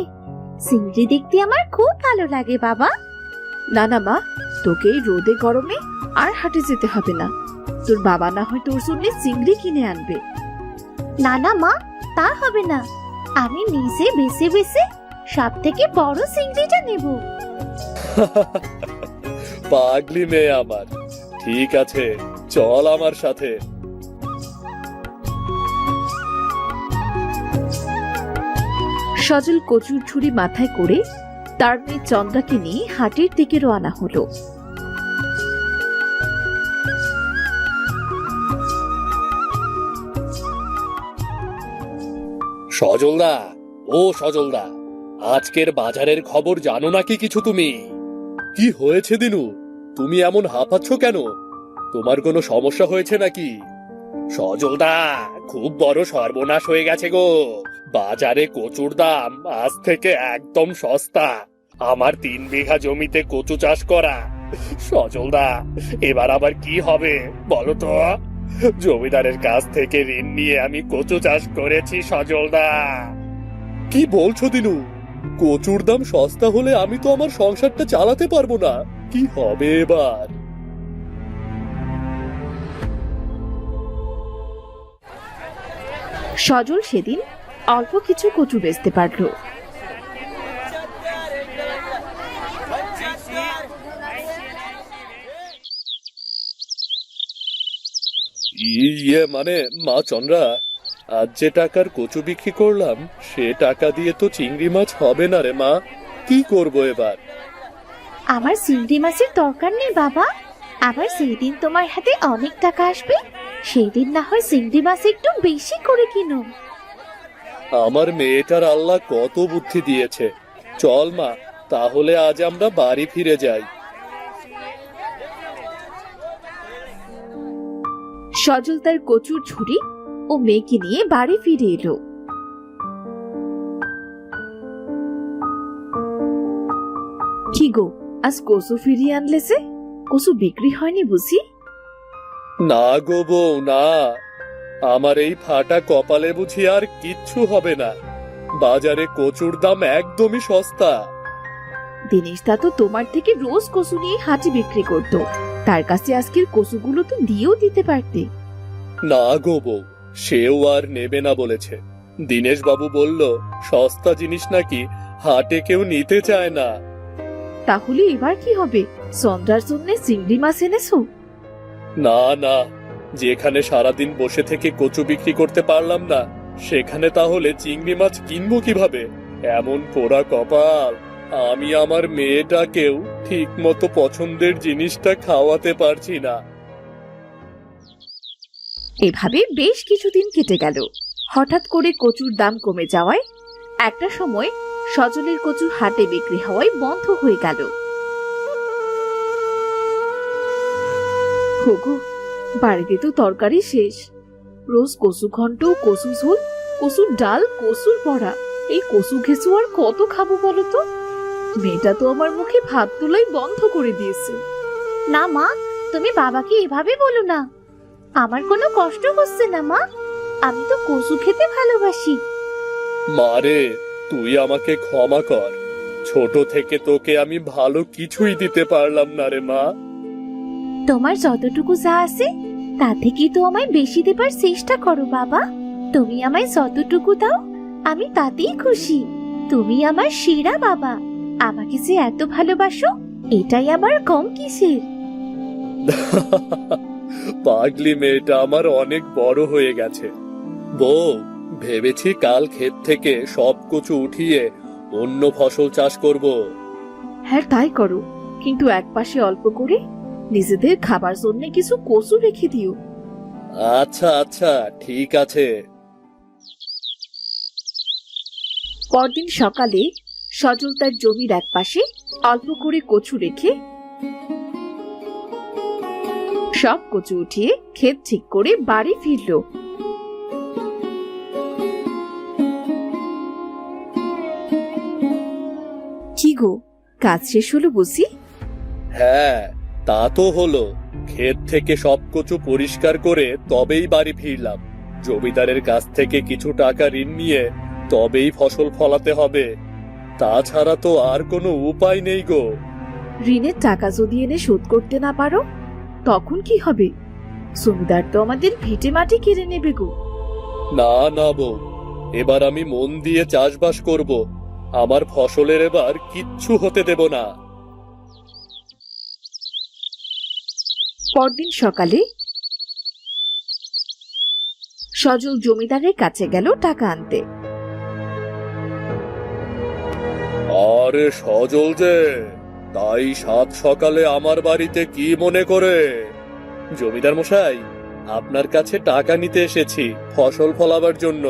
চিংড়ি দেখতে আমার খুব ভালো লাগে বাবা। না না মা, তোকে এই রোদে গরমে আর হাটে যেতে হবে না। তোর বাবা না হয় তোর জন্য চিংড়ি কিনে আনবে। না না মা, তা হবে না। আমি নিজে বেছে বেছে সব থেকে বড় চিংড়িটা নেব। পাগলি মেয়ে আমার, ঠিক আছে, চল আমার সাথে। সজল কচুর ঝুড়ি মাথায় করে তার মেয়ে চন্দ্রাকে নিয়ে হাটের দিকে রওনা হলো। সজলদা, ও সজলদা, আজকের বাজারের খবর জানো নাকি কিছু তুমি? কি হয়েছে দিনু, তুমি এমন হাঁপাচ্ছ কেন? তোমার কোনো সমস্যা হয়েছে নাকি? সজলদা, খুব বড় সর্বনাশ হয়ে গেছে গো। বাজারে কচুর দাম আজ থেকে একদম সস্তা। আমার 3 বিঘা জমিতে কচু চাষ করা। সজলদা, এবার আবার কি হবে বলো তো? জমিদারের কাছ থেকে ঋণ নিয়ে আমি কচু চাষ করেছি সজলদা। কি বলছো দিনু? কচুর দাম সস্তা হলে আমি তো আমার সংসারটা চালাতে পারবো না, কি হবে এবার? সজল সেদিন অল্প কিছু কচু বেচতে পারলো। মানে মা চন্দ্রা, আজ যে টাকার কচু বিক্রি করলাম সে টাকা দিয়ে তো চিংড়ি মাছ হবে না রে মা, কি করব এবার? আমার চিংড়ি মাছের দরকার নেই বাবা। আবার সেই দিন তোমার হাতে অনেক টাকা আসবে, সেই দিন না হয় চিংড়ি মাছ একটু বেশি করে কিনো। আমার মেয়েটার আল্লাহ কত বুদ্ধি দিয়েছে। চল মা, তাহলে আজ আমরা বাড়ি ফিরে যাই। সজল তার কচুর ঝুড়ি ও মেয়েকে নিয়ে বাড়ি ফিরে এলো। কি গো, আজ কচু ফিরিয়ে আনলে যে? কচু বিক্রি হয়নি বুঝি? না গো বউ, না, আমার এই ফাটা কপালে বুঝি আর কিচ্ছু হবে না। বাজারে কচুর দাম একদমই সস্তা। দিনেশ দা তো তোমার থেকে রোজ কচু নিয়ে হাঁটি বিক্রি করতো, তার কাছে আজকের কচুগুলো তো দিয়েও দিতে পারতে। না গো বউ, সেও আর নেবে না বলেছে। দীনেশ বাবু বলল সস্তা জিনিস নাকি হাটে কেউ নিতে চায় না। তাহলে এবার কি হবে? চন্দ্রার জন্য চিংড়ি মাছ এনেছো? না না, যেখানে সারাদিন বসে থেকে কচু বিক্রি করতে পারলাম না, সেখানে তাহলে চিংড়ি মাছ কিনবো কিভাবে? এমন পোড়া কপাল, আমি আমার মেয়েটাকেও ঠিক মতো পছন্দের জিনিসটা খাওয়াতে পারছি না। এভাবে বেশ কিছুদিন কেটে গেল। হঠাৎ করে কচুর দাম কমে যাওয়ায় একটা সময় সজলের কচু হাটে বিক্রি হওয়ায় বন্ধ হয়ে গেল। হোগো, বাড়িতে তো তরকারি শেষ। রোজ কচু ঘন্ট, কচু ঝোল, কচুর ডাল, কচুর বড়া, এই কচু ঘেঁচু আর কত খাবো বলো তো? মেয়েটা তো আমার মুখে ভাত তোলাই বন্ধ করে দিয়েছে। না মা, তুমি বাবাকে এভাবে বলো না। আমার কোনো কষ্ট হচ্ছে না মা, আমি তো কচু খেতে ভালোবাসি। মারে, তুই আমাকে ক্ষমা কর। ছোট থেকে তোকে আমি ভালো কিছুই দিতে পারলাম না রে মা। তোমার যতটুকু যা আছে তা থেকেই তো আমায় বেশি দেবার চেষ্টা করো বাবা। তুমি আমায় যতটুকু দাও আমি তাতেই খুশি। তুমি আমার সেরা বাবা। আমাকে যে এত ভালোবাসো এটাই আমার কম কিসের। পাগলি মেয়েটা আমার অনেক বড় হয়ে গেছে। বউ, ভেবেছি কাল ক্ষেত থেকে সব কচু উঠিয়ে অন্য ফসল চাষ করব। হ্যাঁ তাই করো, কিন্তু একপাশে অল্প করে নিজেদের খাবার জন্য কিছু কচু রেখে দিও। আচ্ছা আচ্ছা, ঠিক আছে। পরদিন সকালে সজল তার জমির একপাশে অল্প করে কচু রেখে সব কচু উঠিয়ে ক্ষেত ঠিক করে বাড়ি ফিরল। কি গো, কাজ শেষ হলো বুঝি? হ্যাঁ, তা তো হলো। ক্ষেত থেকে সব কচু পরিষ্কার করে তবেই বাড়ি ফিরলাম। জমিদারের কাছ থেকে কিছু টাকা ঋণ নিয়ে তবেই ফসল ফলাতে হবে। তাছাড়া তো আর কোনো উপায় নেই গো। ঋণের টাকা যদি এনে শোধ করতে না পারো তখন কি হবে? জমিদার তো আমাদের ভিটে মাটি কেড়ে নেবে গো। না না বউ, এবার আমি মন দিয়ে চাষবাস করব। আমার ফসলের এবার কিচ্ছু হতে দেব না। পরদিন সকালে সজল জমিদারের কাছে গেল টাকা আনতে। আরে সজল যে, তাই সাত সকালে আমার বাড়িতে কি মনে করে? জমিদার মশাই, আপনার কাছে টাকা নিতে এসেছি ফসল ফলাবার জন্য।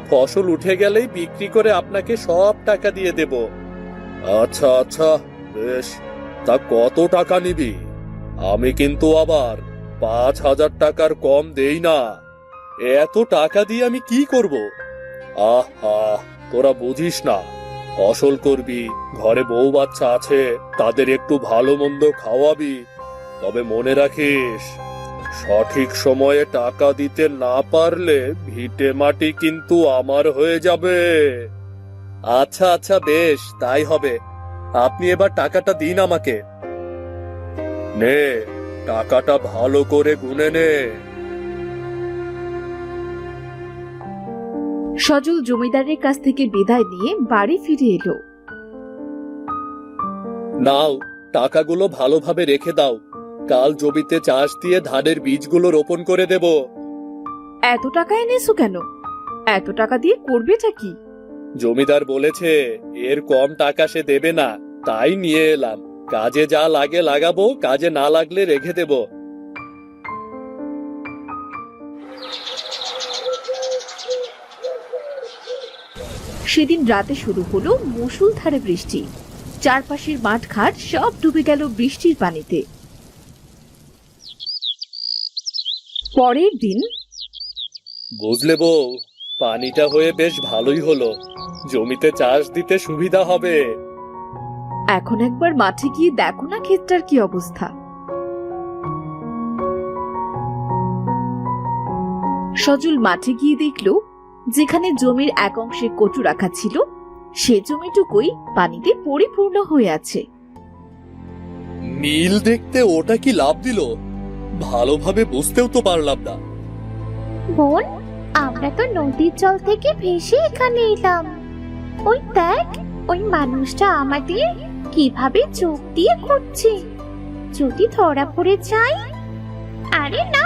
ফসল উঠে গেলেই বিক্রি করে আপনাকে সব টাকা দিয়ে দেব। আচ্ছা আচ্ছা, বেশ। তা কত টাকা নিবি? আমি কিন্তু আবার 5,000 টাকার কম দেই না। এত টাকা দিয়ে আমি কি করব? আহা, তোরা বুঝিস না। ফসল করবি, ঘরে বউ বাচ্চা আছে, তাদের একটু ভালো মন্দ খাওয়াবি। তবে মনে রাখিস, সঠিক সময়ে টাকা দিতে না পারলে ভিটে মাটি কিন্তু আমার হয়ে যাবে। আচ্ছা আচ্ছা, বেশ, তাই হবে। আপনি এবার টাকাটা দিন আমাকে। নে, টাকাটা ভালো করে গুনে নে। সজল জমিদারের কাছ থেকে বিদায় নিয়ে বাড়ি ফিরে এলো। নাও, টাকাগুলো ভালোভাবে রেখে দাও। কাল জমিতে চাষ দিয়ে ধানের বীজগুলো রোপণ করে দেব। এত টাকা এনেছো কেন? এত টাকা দিয়ে করবেটা কি? জমিদার বলেছে এর কম টাকা সে দেবে না, তাই নিয়ে এলাম। কাজে যা লাগে লাগাবো, কাজে না লাগলে রেখে দেব। সেদিন রাতে শুরু হলো মুষলধারে বৃষ্টি। চারপাশের মাঠ ঘাট সব ডুবে গেল বৃষ্টির পানিতে। পরের দিন বুঝলে বউ, পানিটা হয়ে বেশ ভালোই হলো। জমিতে চাষ দিতে সুবিধা হবে। এখন একবার মাঠে গিয়ে দেখো না ক্ষেতটার কি অবস্থা। সজল মাঠে গিয়ে দেখলো যেখানে জমির এক অংশে কচু রাখা ছিল সে জমিটুকুই পানিতে পরিপূর্ণ হয়ে আছে। নীল দেখতে ওটা কি লাভ দিল? ভালোভাবে বুঝতেও তো পারলাম না। বোন, আমরা তো নদীর জল থেকে ভেসে এখানে এলাম। ওই দেখ, ওই মানুষটা আমাদের কিভাবে চোখ দিয়ে খুঁজছে। যদি ধরা পড়ে যায়? আরে না,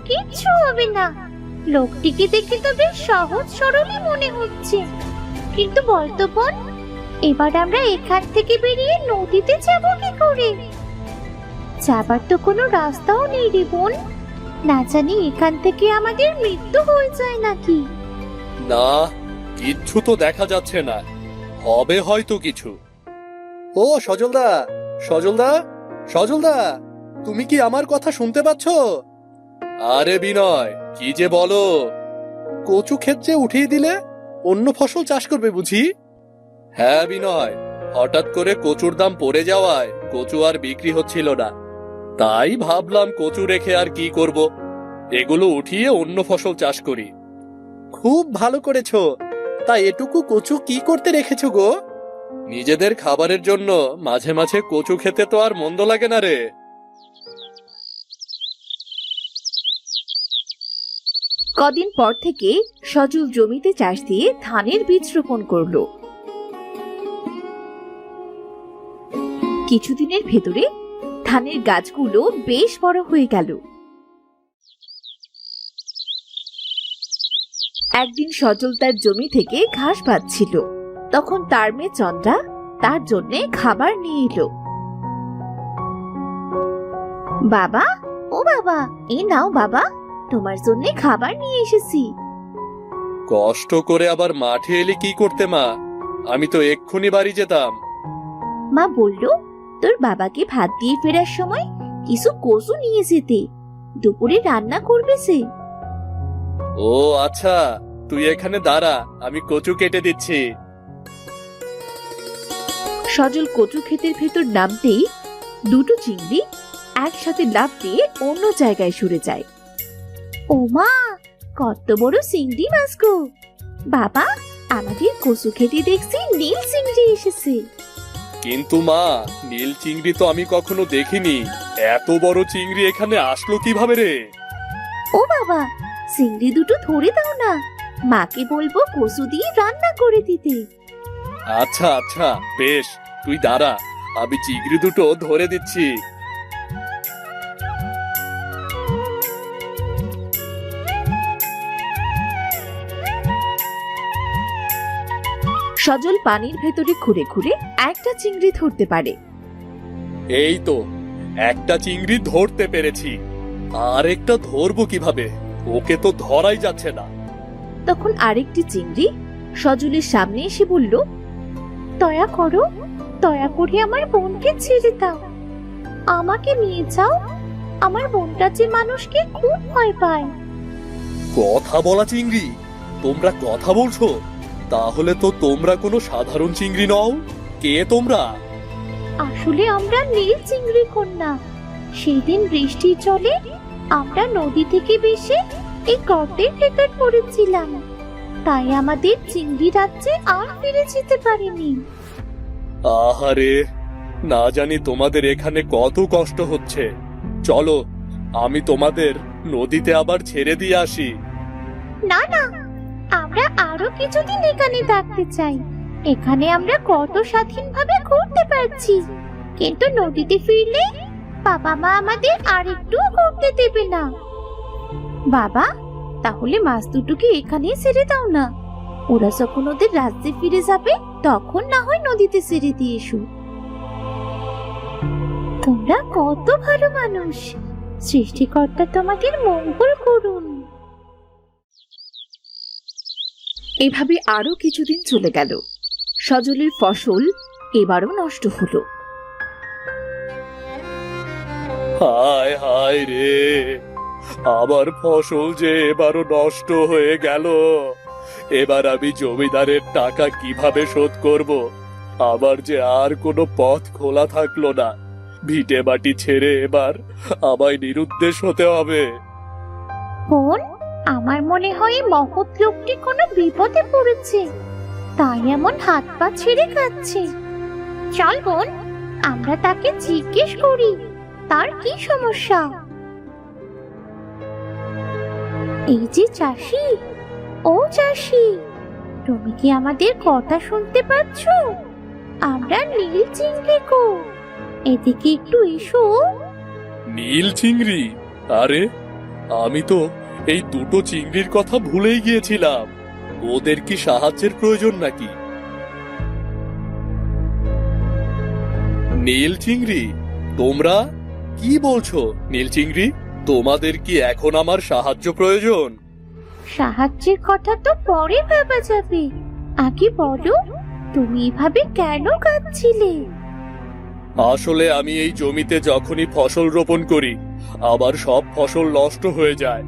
কিচ্ছু হবে না। লোকটিকে দেখে তো বেশ সহজ সরলই মনে হচ্ছে। কিন্তু বলতো বোন, এবার আমরা এখান থেকে বেরিয়ে নদীতে যাব কি করে? যাবার তো কোনো রাস্তাও নেই রে বোন। না জানি এখান থেকে আমাদের মৃত্যু হয়ে যায় নাকি। না, কিচ্ছু তো দেখা যাচ্ছে না। হবে হয়তো কিছু। ও সজলদা, সজলদা, সজলদা, তুমি কি আমার কথা শুনতে পাচ্ছ? আরে বিনয়, কি যে বলো? কচু ক্ষেত যে উঠিয়ে দিলে, অন্য ফসল চাষ করবে বুঝি? হ্যাঁ বিনয়, হঠাৎ করে কচুর দাম পড়ে যাওয়ায় কচু আর বিক্রি হচ্ছিল না। তাই ভাবলাম কচু রেখে আর কি করব, এগুলো উঠিয়ে অন্য ফসল চাষ করি। খুব ভালো করেছো। তাই এটুকু কচু কি করতে রেখেছো গো? নিজেদের খাবারের জন্য মাঝে মাঝে কচু খেতে তো আর মন্দ লাগে না রে। কদিন পর থেকে সজল জমিতে চাষ দিয়ে ধানের বীজ রোপণ করলো। কিছুদিনের ভেতরে ধানের গাছগুলো বেশ বড় হয়ে গেল। একদিন সজল তার জমি থেকে ঘাস বাঁধছিল, তখন তার মেয়ে চন্দ্রা তার জন্য খাবার নিয়ে এলো। বাবা, ও বাবা, এই নাও বাবা, তোমার জন্য খাবার নিয়ে এসেছি। কষ্ট করে আবার মাঠে এলি কি করতে মা? আমি তো এক্ষুনি বাড়ি যেতাম। মা বলল তোর বাবাকে ভাত দিয়ে ফেরার সময় কিছু কচু নিয়ে যেতে, দুপুরে রান্না করবে সে। ও আচ্ছা, তুই এখানে দাঁড়া, আমি কচু কেটে দিচ্ছি। সজল কচু ক্ষেতের ভেতর নামতেই দুটো চিংড়ি একসাথে লাফ দিয়ে অন্য জায়গায় সরে যায়। ও মা, কত বড় চিংড়ি মাছ গো! বাবা, আমাদের কচু খেতে দেখছি নীল চিংড়ি এসেছে। কিন্তু মা, নীল চিংড়ি তো আমি কখনো দেখিনি। এত বড় চিংড়ি এখানে আসলো কিভাবে রে? ও বাবা, চিংড়ি দুটো ধরে দাও না, মাকে বলবো কচু দিয়ে রান্না করে দিতে। আচ্ছা আচ্ছা, বেশ, তুই দাঁড়া, আমি চিংড়ি দুটো ধরে দিচ্ছি। সজল পানির ভেতরে ঘুরে ঘুরে একটা চিংড়ি ধরতে পারে। এই তো, একটা চিংড়ি ধরতে পেরেছি। আর একটা ধরবো কিভাবে? ওকে তো ধরাই যাচ্ছে না। তখন আরেকটি চিংড়ি সজলের সামনে এসে বলল, দয়া করো, দয়া করে আমার বোনকে ছেড়ে দাও, আমাকে নিয়ে যাও। আমার বোনটা যে মানুষকে খুব ভয় পায়। কথা বলা চিংড়ি? তোমরা কথা বলছো? তাহলে তো তোমরা কোনো সাধারণ চিংড়ি নও। কে তোমরা? আসলে আমরা নীল চিংড়ি কন্যা। সেই দিন বৃষ্টির জলে আমরা নদী থেকে ভেসে এই গর্তের ভেতর পড়েছিলাম, তাই আমাদের চিংড়ি রাজ্যে আর ফিরে যেতে পারিনি। আহারে, না জানি তোমাদের এখানে কত কষ্ট হচ্ছে। চলো, আমি তোমাদের নদীতে আবার ছেড়ে দিয়ে আসি। না না, আমরা আরো কিছুদিন এখানে থাকতে চাই। এখানে আমরা কত স্বাধীনভাবে ঘুরতে পারছি, কিন্তু নদীতে ফিরলে বাবা মা আমাদের আর একটু ঘুরতে দেবে না। বাবা, তাহলে মাছ দুটোকে এখানে ছেড়ে দাও না, ওরা যখন ওদের রাজ্যে ফিরে যাবে তখন না হয় নদীতে ছেড়ে দিয়ে এসো। তোমরা কত ভালো মানুষ, সৃষ্টিকর্তা তোমাদের মঙ্গল করুন। এভাবে আরো কিছুদিন চলে গেল। সজলের ফসল এবারও নষ্ট হলো। হায় হায় রে, আমার ফসল যে এবারও নষ্ট হয়ে গেল। এবার আমি জমিদারের টাকা কিভাবে শোধ করব? আমার যে আর কোনো পথ খোলা থাকলো না। ভিটে মাটি ছেড়ে এবার আমায় নিরুদ্দেশ হতে হবে। বোন, আমার মনে হয় মহৎ লোকটি কোনো বিপদে পড়েছে, তাই এমন হাত পা ছেড়ে খাচ্ছে। চল বোন, আমরা তাকে জিজ্ঞেস করি তার কি সমস্যা। এই যে চাষি, ও চাষি, তুমি কি আমাদের কথা শুনতে পাচ্ছ? আমরা নীল চিংড়ি গো, এদিকে একটু এসো। নীল চিংড়ি? আরে, আমি তো এই দুটো চিংড়ির কথা ভুলেই গিয়েছিলাম। ওদের কি সাহায্যের প্রয়োজন নাকি? নীল চিংড়ি, তোমরা কি বলছো? নীল চিংড়ি, তোমাদের কি এখন আমার সাহায্য প্রয়োজন? সাহায্যের কথা তো পরে ভাবা যাবে, আগে বলো তুমি এভাবে কেন কাঁদছিলে? আসলে আমি এই জমিতে যখনই ফসল রোপণ করি আবার সব ফসল নষ্ট হয়ে যায়।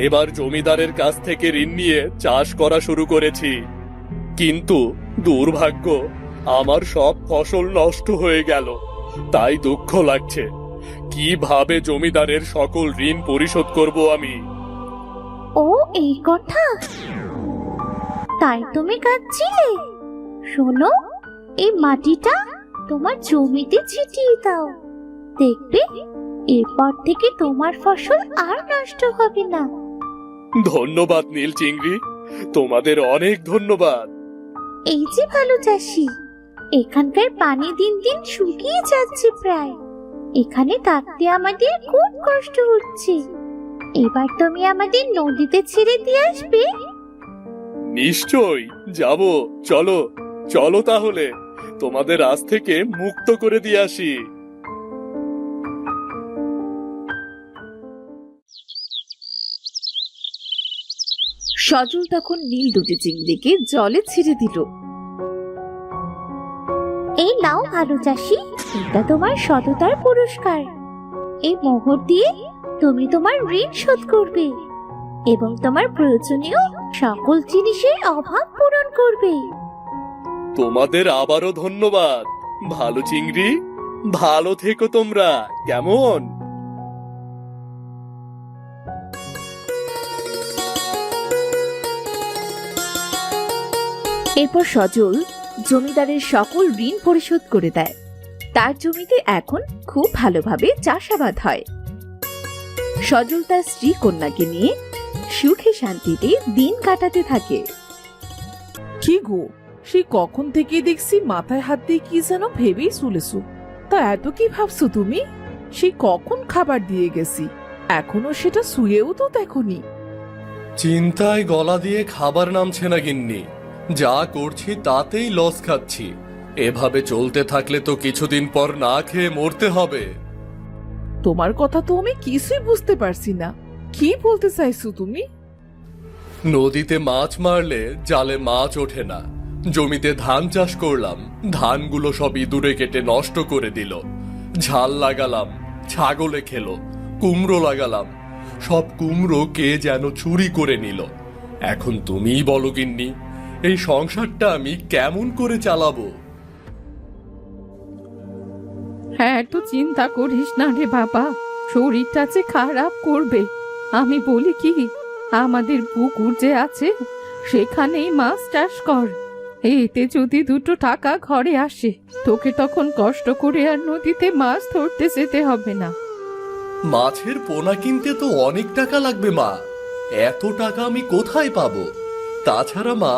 এবার জমিদারের কাছ থেকে ঋণ নিয়ে চাষ করা শুরু করেছি, কিন্তু দুর্ভাগ্য আমার সব ফসল নষ্ট হয়ে গেল। তাই দুঃখ লাগছে। কিভাবে জমিদারের সকল ঋণ পরিশোধ করব আমি? ও এই কথা, তাই তুমি কাঁদছিলে? শোনো, এই মাটিটা তোমার জমিতে ছিটিয়ে দাও, দেখবে এরপর থেকে তোমার ফসল আর নষ্ট হবে না। ধন্যবাদ নীল চিংড়ি, তোমাদের অনেক ধন্যবাদ। এই যে ভালো চাষি, এখানকার পানি দিন দিন শুকিয়ে যাচ্ছে প্রায়। এখানে থাকতে আমাদের খুব কষ্ট হচ্ছে। এবার তুমি আমাদের নদীতে ছেড়ে দিয়ে আসবে? নিশ্চয় যাব। চলো চলো তাহলে তোমাদের আজ থেকে মুক্ত করে দিয়ে আসি। সজল তখন নীল দুটি চিংড়িকে জলে ছেড়ে দিল। এই নাও ভালো চাষি, এটা তোমার সততার পুরস্কার। এই মোহর দিয়ে তুমি তোমার ঋণ শোধ করবে এবং তোমার প্রয়োজনীয় সকল জিনিসের অভাব পূরণ করবে। তোমাদের আবারও ধন্যবাদ ভালো চিংড়ি। ভালো থেকো তোমরা, কেমন? এরপর সজল জমিদারের সকল ঋণ পরিশোধ করে দেয়। তার জমিতে এখন খুব ভালোভাবে চাষাবাদ হয়। সজল তার স্ত্রী কন্যাকে নিয়ে সুখে শান্তিতে দিন কাটাতে থাকে। কি গো, সে কখন থেকে দেখছি মাথায় হাত দিয়ে কি যেন ভেবেই চলেছো। তা এত কি ভাবছো তুমি? সে কখন খাবার দিয়ে গেছি, এখনো সেটা শুয়েও তো দেখোনি। চিন্তায় গলা দিয়ে খাবার নামছে না গিন্নি। যা করছি তাতেই লস খাচ্ছি। এভাবে চলতে থাকলে তো কিছুদিন পর না খেয়ে মরতে হবে। তোমার কথা তো আমি কিছুই বুঝতে পারছি না, কি বলতে চাইছো তুমি? নদীতে মাছ মারলে জালে মাছ ওঠে না। জমিতে ধান চাষ করলাম, ধানগুলো সব ইঁদুরে কেটে নষ্ট করে দিল। ঝাল লাগালাম, ছাগলে খেলো। কুমড়ো লাগালাম, সব কুমড়ো কে যেন চুরি করে নিল। এখন তুমিই বলো গিন্নি, এই সংসারটা আমি কেমন করে চালাবো? হ্যাঁ, তো চিন্তা করিস না রে বাবা, শরীরটা যে খারাপ করবে। আমি বলি কি, আমাদের পুকুর যে আছে সেখানেই মাছ চাষ কর। এতে যদি দুটো টাকা ঘরে আসে, তোকে তখন কষ্ট করে আর নদীতে মাছ ধরতে যেতে হবে না। মাছের পোনা কিনতে তো অনেক টাকা লাগবে মা। এত টাকা আমি কোথায় পাবো? তাছাড়া মা,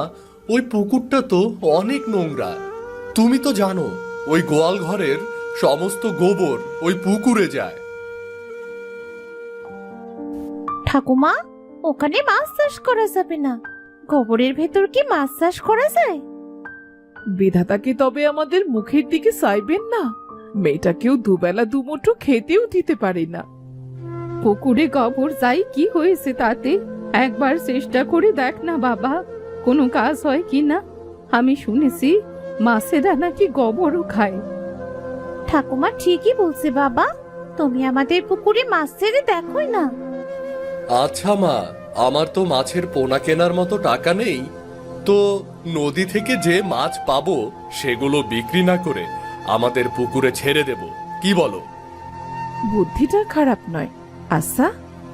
ওই পুকুরটা তো অনেক নোংরা। তুমি তো জানো ওই গোয়াল ঘরের সমস্ত গোবর ওই পুকুরে যায়। ঠাকুমা, ওখানে মাছ চাষ করা যাবে না। গোবরের ভেতর কি মাছ চাষ করা যায়? বিধাতাকে তবে আমাদের মুখের দিকে চাইবেন না? মেয়েটাকেও দুবেলা দুমুঠো খেতেও দিতে পারি না। পুকুরে গোবর যাই কি হয়েছে তাতে? একবার চেষ্টা করে দেখ না বাবা, কোনো কাজ হয় কি না। আমি শুনেছি মাছেরা নাকি গোবরও খায়। ঠাকুমা ঠিকই বলছে বাবা, তুমি আমাদের পুকুরে মাছ ছেড়ে দেখোই না। আচ্ছা মা, আমার তো মাছের পোনা কেনার মতো টাকা নেই। তো নদী থেকে যে মাছ পাবো সেগুলো বিক্রি না করে আমাদের পুকুরে ছেড়ে দেব, কি বলো? বুদ্ধিটা খারাপ নয়। আচ্ছা,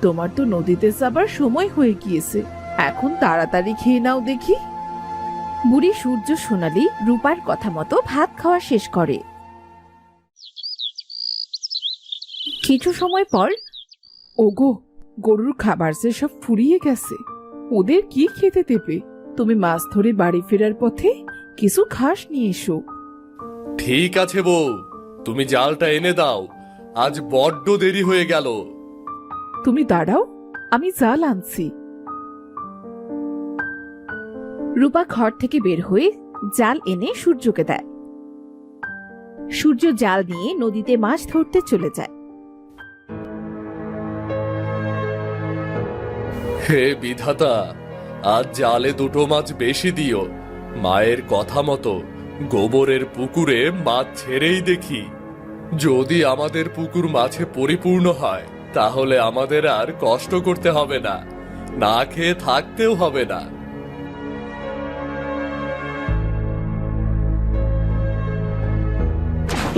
তোমার তো নদীতে যাবার সময় হয়ে গিয়েছে, এখন তাড়াতাড়ি খেয়ে নাও দেখি। বুড়ি সূর্য সোনালি রূপার কথা মতো ভাত খাওয়া শেষ করে। কিছু সময় পর ওগো, গরুর খাবার যে সব ফুরিয়ে গেছে, ওদের কি খেতে দেবে? তুমি মাছ ধরে বাড়ি ফেরার পথে কিছু ঘাস নিয়ে এসো। ঠিক আছে বউ, তুমি জালটা এনে দাও, আজ বড্ড দেরি হয়ে গেল। তুমি দাঁড়াও, আমি জাল আনছি। রূপা ঘর থেকে বের হয়ে জাল এনে সূর্যকে দেয়। সূর্য জাল নিয়ে নদীতে মাছ ধরতে চলে যায়। হে বিধাতা, আজ জালে দুটো মাছ বেশি দিও। মায়ের কথা মতো গোবরের পুকুরে মাছ ছেড়েই দেখি। যদি আমাদের পুকুর মাছে পরিপূর্ণ হয় তাহলে আমাদের আর কষ্ট করতে হবে না, না খেয়ে থাকতেও হবে না।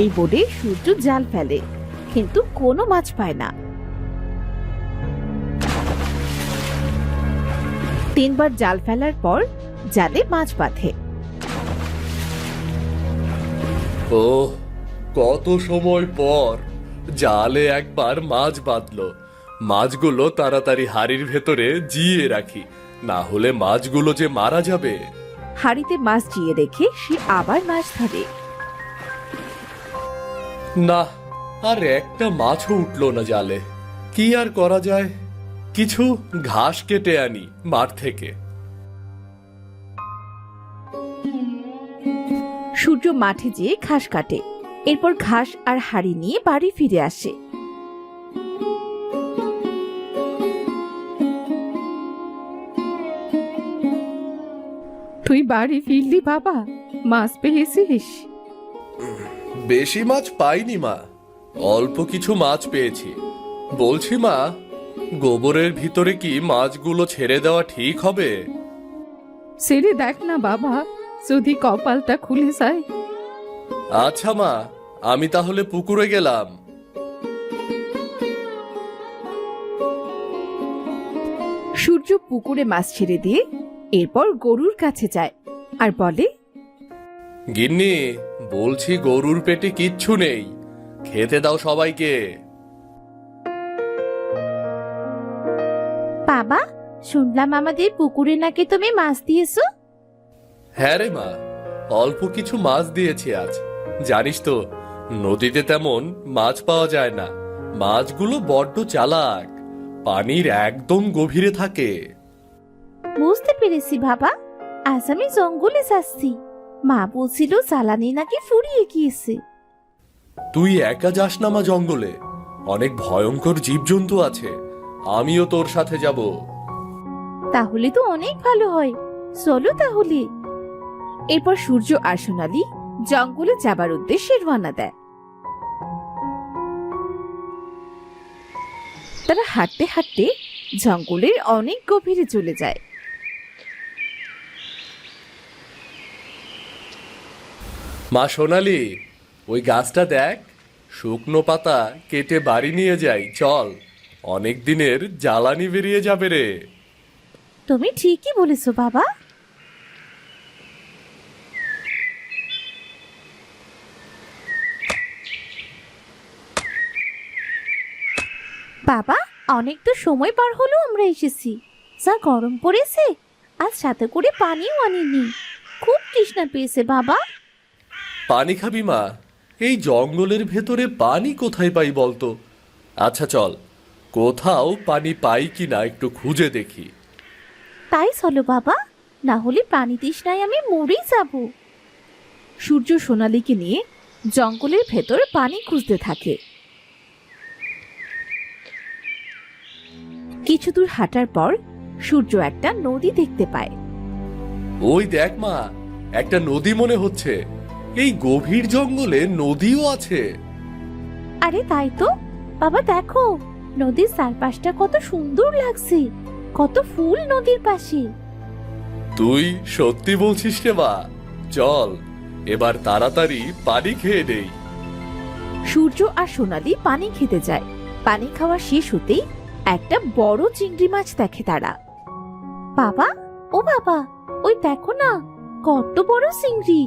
এই বোর্ডে সূর্য জাল ফেলে, কিন্তু কোনো মাছ পায় না। 3 বার জাল ফেলার পর জালে মাছ বাঁধে। ও কত সময় পর জালে একবার মাছ বাঁধলো। মাছগুলো তাড়াতাড়ি হাড়ির ভেতরে জিয়ে রাখি, না হলে মাছগুলো যে মারা যাবে। হাড়িতে মাছ জিয়ে রেখে সে আবার মাছ ধরে। না, আর একটা মাছও উঠলো না জালে। কি আর করা যায়, কিছু ঘাস কেটে আনি মাঠ থেকে। সূর্য মাঠে যেয়ে ঘাস কাটে, এরপর ঘাস আর হাড়ি নিয়ে বাড়ি ফিরে আসে। তুই বাড়ি ফিরলি বাবা? মাছ পেয়েছিস? বেশি মাছ পাইনি মা, অল্প কিছু মাছ পেয়েছি। বলছি মা, গোবরের ভিতরে কি মাছগুলো ছেড়ে দেওয়া ঠিক হবে? ছেড়ে দেখ না বাবা, যদি কপালটা খুলে যায়। আচ্ছা মা, আমি তাহলে পুকুরে গেলাম। সূর্য পুকুরে মাছ ছেড়ে দিয়ে এরপর গরুর কাছে যায় আর বলে, গিন্নি, বলছি গরুর পেটে কিচ্ছু নেই, খেতে দাও সবাইকে। বাবা, শুনলাম আমাদের পুকুরে নাকি তুমি মাছ দিয়েছো। হ্যাঁ রে মা, অল্প কিছু মাছ দিয়েছি আজ। জানিস তো, নদীতে তেমন মাছ পাওয়া যায় না। মাছগুলো বড্ড চালাক, পানির একদম গভীরে থাকে। বুঝতে পেরেছি বাবা, আজ আমি জঙ্গলে যাচ্ছি। মা বলছিল জ্বালানি নাকি ফুরিয়ে গিয়েছে। তুই একা যাস না মা জঙ্গলে, অনেক ভয়ঙ্কর জীবজন্তু আছে। আমিও তোর সাথে যাব। তাহলে তো অনেক ভালো হয়, চলো তাহলে। এরপর সূর্য আর সোনালি জঙ্গলে যাবার উদ্দেশ্যে রওনা দেয়। তারা হাঁটতে হাঁটতে জঙ্গলের অনেক গভীরে চলে যায়। মা সোনালি, ওই গাছটা দেখ, শুকনো পাতা কেটে বাড়ি নিয়ে যাই, চল। অনেক দিনের জ্বালানি বেরিয়ে যাবে রে। তুমি ঠিকই বলেছো বাবা। বাবা, অনেক তো সময় পার হলো আমরা এসেছি। যা গরম পড়েছে, আজ সাথে করে পানিও আনিনি। খুব তৃষ্ণা পেয়েছে বাবা। পানি খাবি মা? এই জঙ্গলের ভেতরে পানি কোথায় পাই বলতো? আচ্ছা চল, কোথাও পানি পাই কিনা একটু খুঁজে দেখি। তাই চলো বাবা, না হলে পানি তৃষ্ণায় আমি মরেই যাব। সূর্য সোনালীকে নিয়ে জঙ্গলের ভেতর পানি খুঁজতে থাকে। কিছু দূর হাঁটার পর সূর্য একটা নদী দেখতে পায়। ওই দেখ মা, একটা নদী মনে হচ্ছে। এই গভীর জঙ্গলে নদীও আছে। আরে তাই তো বাবা, দেখো নদীর চারপাশটা কত সুন্দর লাগছে। কত ফুল নদীর পাশে। তুই সত্যি বলছিস রে মা? চল এবার তাড়াতাড়ি পানি খেয়ে নেই। সূর্য আর সোনালী পানি খেতে যায়। পানি খাওয়া শেষ হতেই একটা বড় চিংড়ি মাছ দেখে তারা। বাবা, ও বাবা, ওই দেখো না, কত বড় চিংড়ি।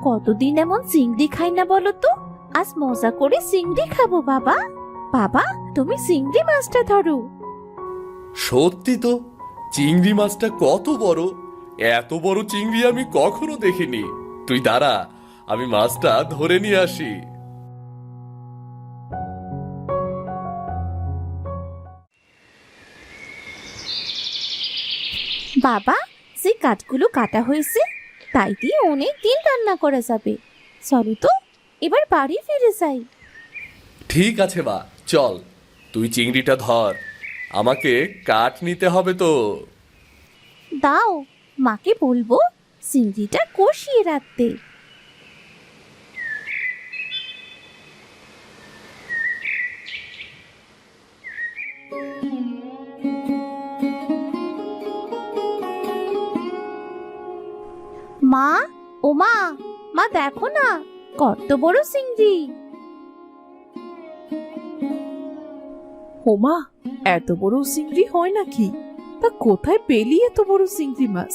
কতদিন এমন চিংড়ি খাই না বলো তো। আজ মজা করে চিংড়ি খাবো বাবা। বাবা, তুমি চিংড়ি মাছটা ধরো। সত্যি তো, চিংড়ি মাছটা কত বড়! এত বড় চিংড়ি আমি কখনো দেখিনি। তুই দাঁড়া, আমি মাছটা ধরে নিয়ে আসি। বাবা, যে কাঠগুলো কাটা হয়েছে তাই দিয়ে অনেক দিন রান্না করা যাবে। চলো তো এবার বাড়ি ফিরে যাই। ঠিক আছে মা, চল। তুই চিংড়িটা ধর, আমাকে কাঠ নিতে হবে তো। দাও, মাকে বলবো চিংড়িটা কষিয়ে রাখতে। মা, ও মা, মা দেখো না কত বড় চিংড়ি। ওমা, এত বড় চিংড়ি হয় নাকি? তা কোথায় পেলি এত বড় চিংড়ি মাছ?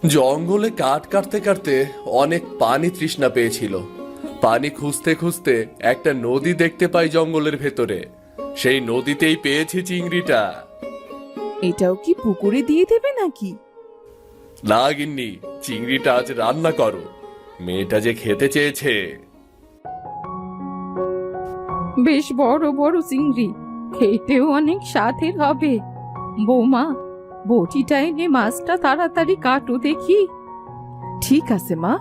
জঙ্গলে কাঠ কাটতে কাটতে অনেক পানি তৃষ্ণা পেয়েছিল। পানি খুঁজতে খুঁজতে একটা নদী দেখতে পাই জঙ্গলের ভেতরে। সেই নদীতেই পেয়েছি চিংড়িটা। এটাও কি পুকুরে দিয়ে দেবে নাকি? না গিন্নি, চিংড়িটা আজ রান্না করো, মেয়েটা যে খেতে চেয়েছে। বেশ বড় বড় চিংড়ি, খেতেও অনেক স্বাদের হবে। বৌমা, বটিটা এনে মাছটা তাড়াতাড়ি কাটো দেখি। ঠিক আছে মা।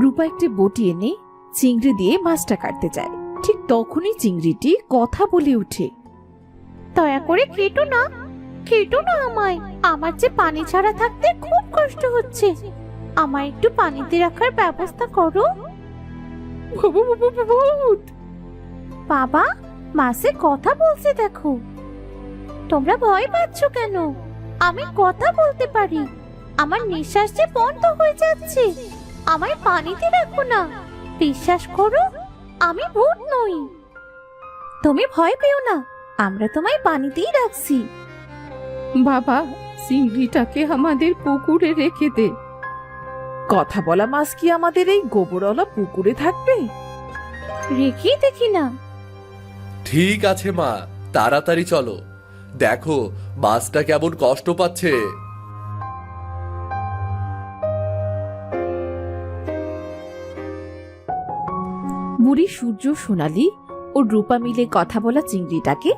রূপা একটি বটি এনে চিংড়ি দিয়ে মাছটা কাটতে যায়। ঠিক তখনই চিংড়িটি কথা বলে ওঠে। দয়া করে কেটো না, কেটো না আমায়। আমার যে পানি ছাড়া থাকতে খুব কষ্ট হচ্ছে। আমায় একটু পানিতে রাখার ব্যবস্থা করো। ভূত! বাবা, মাছে কথা বলছে দেখো। তোমরা ভয় পাচ্ছ কেন? আমি কথা বলতে পারি। আমার নিঃশ্বাস যে বন্ধ হয়ে যাচ্ছে। আমায় পানিতে রাখো না। বিশ্বাস করো, আমি ভূত নই। তুমি ভয় পেও না, আমরা তোমায় পানিতেই রাখছি। বাবা, চিংড়িটাকে আমাদের পুকুরে রেখে দে। কথা বলা মাছ কি আমাদের এই গোবরওয়ালা পুকুরে থাকবে? রেখেই দেখি না। ঠিক আছে মা, তাড়াতাড়ি চলো। দেখো মাছটা কেমন কষ্ট পাচ্ছে। বুড়ি সূর্য, সোনালি ও রূপা মিলে কথা বলা চিংড়িটাকে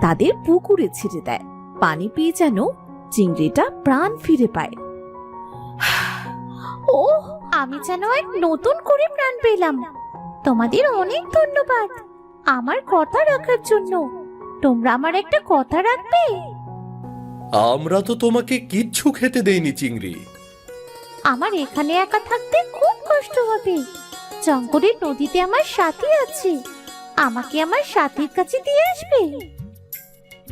তাদের পুকুরে ছেড়ে দেয়। পানি পেয়ে যেন চিংড়িটা প্রাণ ফিরে পায়। ও, আমি যেন এক নতুন করে প্রাণ পেলাম। তোমাদের অনেক ধন্যবাদ আমার কথা রাখার জন্য। তোমরা আমার একটা কথা রাখবে? আমরা তো তোমাকে কিচ্ছু খেতে দেইনি চিংড়ি। আমার এখানে একা থাকতে খুব কষ্ট হবে। জঙ্গলের নদীতে আমার সাথী আছে। আমাকে আমার সাথীর কাছে দিয়ে আসবে।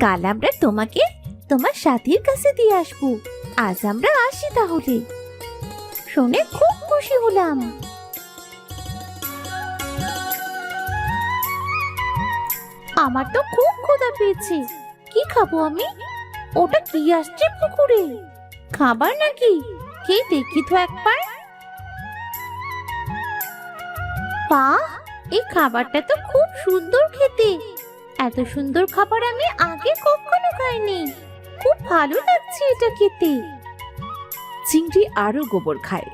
কাল আমরা তোমাকে তোমার সাথীর কাছে দিয়ে আসবো। আজ আমরা আসি তাহলে। শুনে খুব খুশি হলাম। আমার তো খুব ক্ষুধা পেয়েছে। কি খাবো আমি? ওটা কি আসছে পুকুরে? খাবার নাকি? কে দেখি তো একবার। বাহ, এই খাবারটা তো খুব সুন্দর খেতে। এত সুন্দর খাবার আমি আগে কখনো খাইনি। খুব ভালো লাগছে এটা খেতে। চিংড়ি আরো গোবর খায়।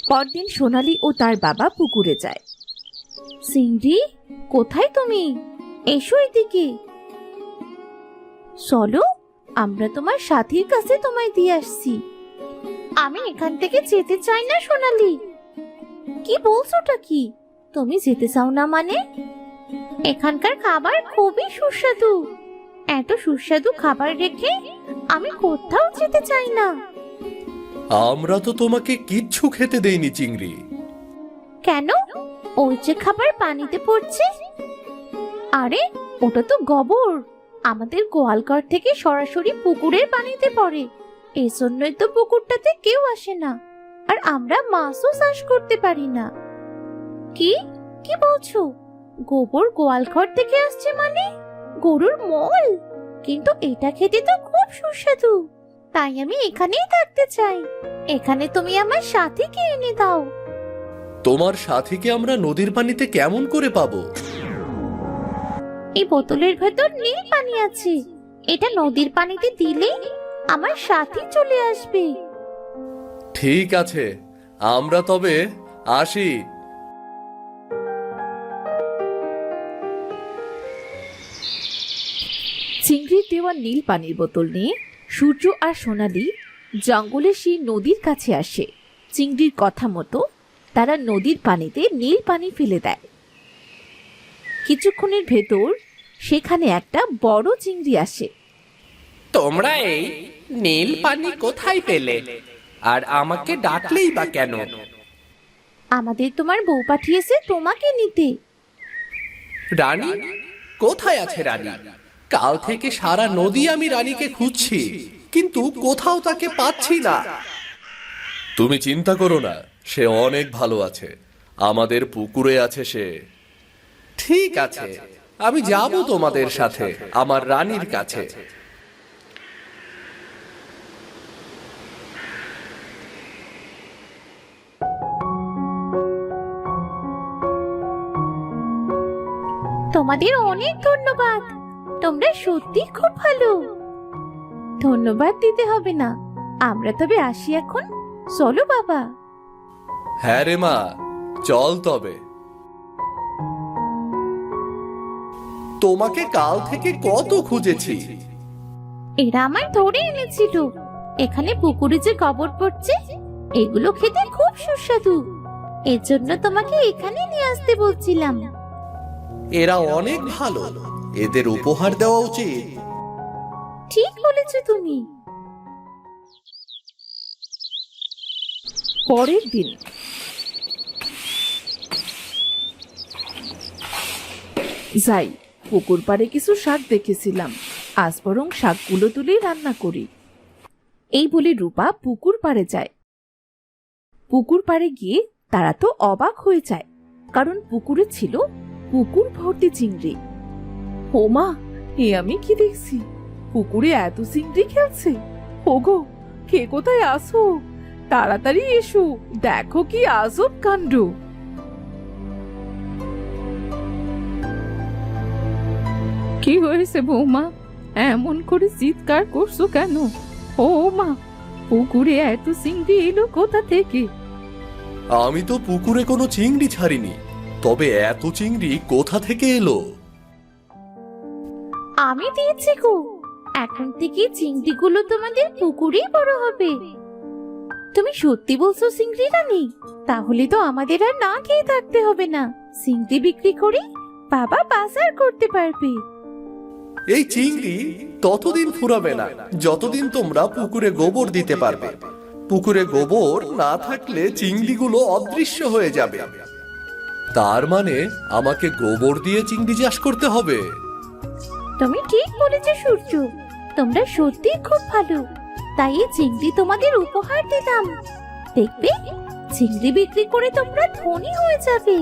পরদিন সোনালি ও তার বাবা পুকুরে যায়। চিংড়ি, কোথায় তুমি? এসো এদিকে। চলো, আমরা তোমার সাথীর কাছে তোমায় দিয়ে আসছি। আমি এখান থেকে যেতে চাই না সোনালি। কি বলছোটা কি? তুমি যেতে চাও না মানে? এখানকার খাবার খুবই সুস্বাদু। এত সুস্বাদু খাবার রেখে আমি কোথাও যেতে চাই না। আমরা তো তোমাকে কিচ্ছু খেতে দেইনি চিংড়ি। কেন? ওই যে খাবার পানিতে পড়ছে। আরে, ওটা তো গোবর। আমাদের গোয়ালঘর থেকে সরাসরি পুকুরের পানিতে পড়ে। এই জন্যই তো পুকুরটাতে কেউ আসে না। আর আমরা মাছও চাষ করতে পারি না। কি কি বলছো? গোবর গোয়ালঘর থেকে আসছে মানে? গরুর মল? কিন্তু এটা খেতে তো খুব সুস্বাদু। তাই আমি এখানেই থাকতে চাই। এখানে তুমি আমার সাথীকে এনে দাও। তোমার সাথীকে আমরা নদীর পানিতে কেমন করে পাবো? এই বোতলের ভেতর নীল পানি আছে। এটা নদীর পানিতে দিলে আমার সাথী চলে আসবে। ঠিক আছে, আমরা তবে আসি। চিংড়ির দেওয়া নীল পানির বোতল নিয়ে সূর্য আর সোনালি জঙ্গলে সেই নদীর কাছে আসে। চিংড়ির কথা মতো তারা নদীর পানিতে নীল পানি ফেলে দেয়। কিছুক্ষণের ভেতর সেখানে একটা বড় চিংড়ি আসে। তোমরা এই নীল পানি কোথায় পেলে, আর আমাকে ডাকলেই বা কেন? আমাদের তোমার বউ পাঠিয়েছে তোমাকে নিতে। রানী কোথায় আছে? রানী, কাল থেকে সারা নদী আমি রানীকে খুঁজছি, কিন্তু কোথাও তাকে পাচ্ছি না। তুমি চিন্তা করো না, সে অনেক ভালো আছে। আমাদের পুকুরে আছে সে। ঠিক আছে, আমি যাব তোমাদের সাথে আমার রানীর কাছে। তোমাদের অনেক ধন্যবাদ, তোমরা সত্যি খুব ভালো। ধন্যবাদ দিতে হবে না, আমরা তবে আসি এখন। চলো বাবা। হ্যাঁ রে মা, চল তবে। তোমাকে কাল থেকে কত খুঁজেছি। এরা আমায় ধরে এনেছিল। এখানে পুকুরে যে গোবর পড়ছে, এগুলো খেতে খুব সুস্বাদু। এর জন্য তোমাকে এখানে নিয়ে আসতে বলছিলাম। এরা অনেক ভালো, এদের উপহার দেওয়া উচিত। ঠিক বলেছো তুমি। পরের দিন যাই, পুকুর পাড়ে কিছু শাক দেখেছিলাম, আজ বরং শাকগুলো তুলে রান্না করি। এই বলে রূপা পুকুর পাড়ে যায়। পুকুর পাড়ে গিয়ে তারা তো অবাক হয়ে যায়, কারণ পুকুরে ছিল পুকুর ভর্তি চিংড়ি। ওমা, এ আমি কি দেখছি? পুকুরে এত চিংড়ি খেলছে। ওগো, কে কোথায় আসো? তাড়াতাড়ি এসো, দেখো কি আজব কাণ্ড। কি হয়েছে বৌমা? এমন করে চিৎকার করছো কেন? ও মা, পুকুরে এত চিংড়ি এলো কোথা থেকে? আমি তো পুকুরে কোনো চিংড়ি ছাড়িনি, তবে এত চিংড়ি কোথা থেকে এলো? আমি দিয়েছি গো। এখন থেকে চিংড়িগুলো তোমাদের পুকুরেই বড় হবে। তুমি সত্যি বলছো চিংড়ি রানী? তাহলে তো আমাদের আর না খেয়ে থাকতে হবে না। চিংড়ি বিক্রি করে বাবা বাজার করতে পারবে। এই চিংড়ি ততদিন ফুরাবে না যতদিন তোমরা পুকুরে গোবর দিতে পারবে। পুকুরে গোবর না থাকলে চিংড়িগুলো অদৃশ্য হয়ে যাবে। তার মানে আমাকে গোবর দিয়ে চিংড়ি চাষ করতে হবে? তুমি ঠিক বলেছো সূর্য, তোমরা সত্যি খুব ভালো। তাই এই চিংড়ি তোমাদের উপহার দিলাম। দেখবে, চিংড়ি বিক্রি করে তোমরা ধনী হয়ে যাবে।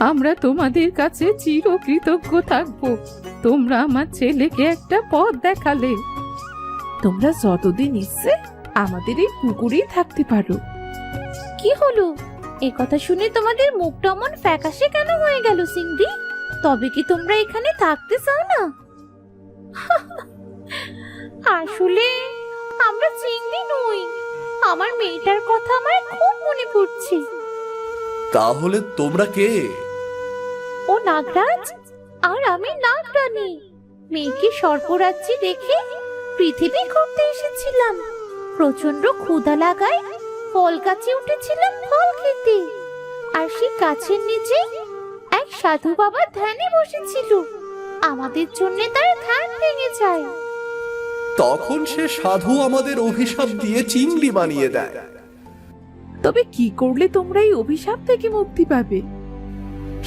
আমরা তোমাদের কাছে চিরকৃতজ্ঞ থাকবো। তোমরা আমার ছেলেকে একটা পথ দেখালে। তোমরা যতদিন ইচ্ছে আমাদের এই পুকুরেই থাকতে পারো। কি হলো? এ কথা শুনে তোমাদের মুখটা অমন ফ্যাকাশে কেন হয়ে গেল চিংড়ি? তবে কি তোমরা এখানে থাকতে চাও না? আসলে আমরা চিংড়ি নই। আমার মেয়েটার কথা আমার খুব মনে পড়ছে। তাহলে তোমরা কে? ও নাগরাজ, আর আমি নাগরানী। মেয়েকে সর্পরাজ্যে রেখে পৃথিবী ঘুরতে এসেছিলাম। প্রচন্ড ক্ষুধা লাগায় ফল গাছে উঠেছিলাম ফল খেতে। আর সেই গাছের নিচে এক সাধু বাবা ধ্যানে বসেছিল। আমাদের জন্য তার ধ্যান ভেঙে যায়। তখন সে সাধু আমাদের অভিশাপ দিয়ে চিংড়ি বানিয়ে দেয়। তবে কি করলে তোমরা এই অভিশাপ থেকে মুক্তি পাবে?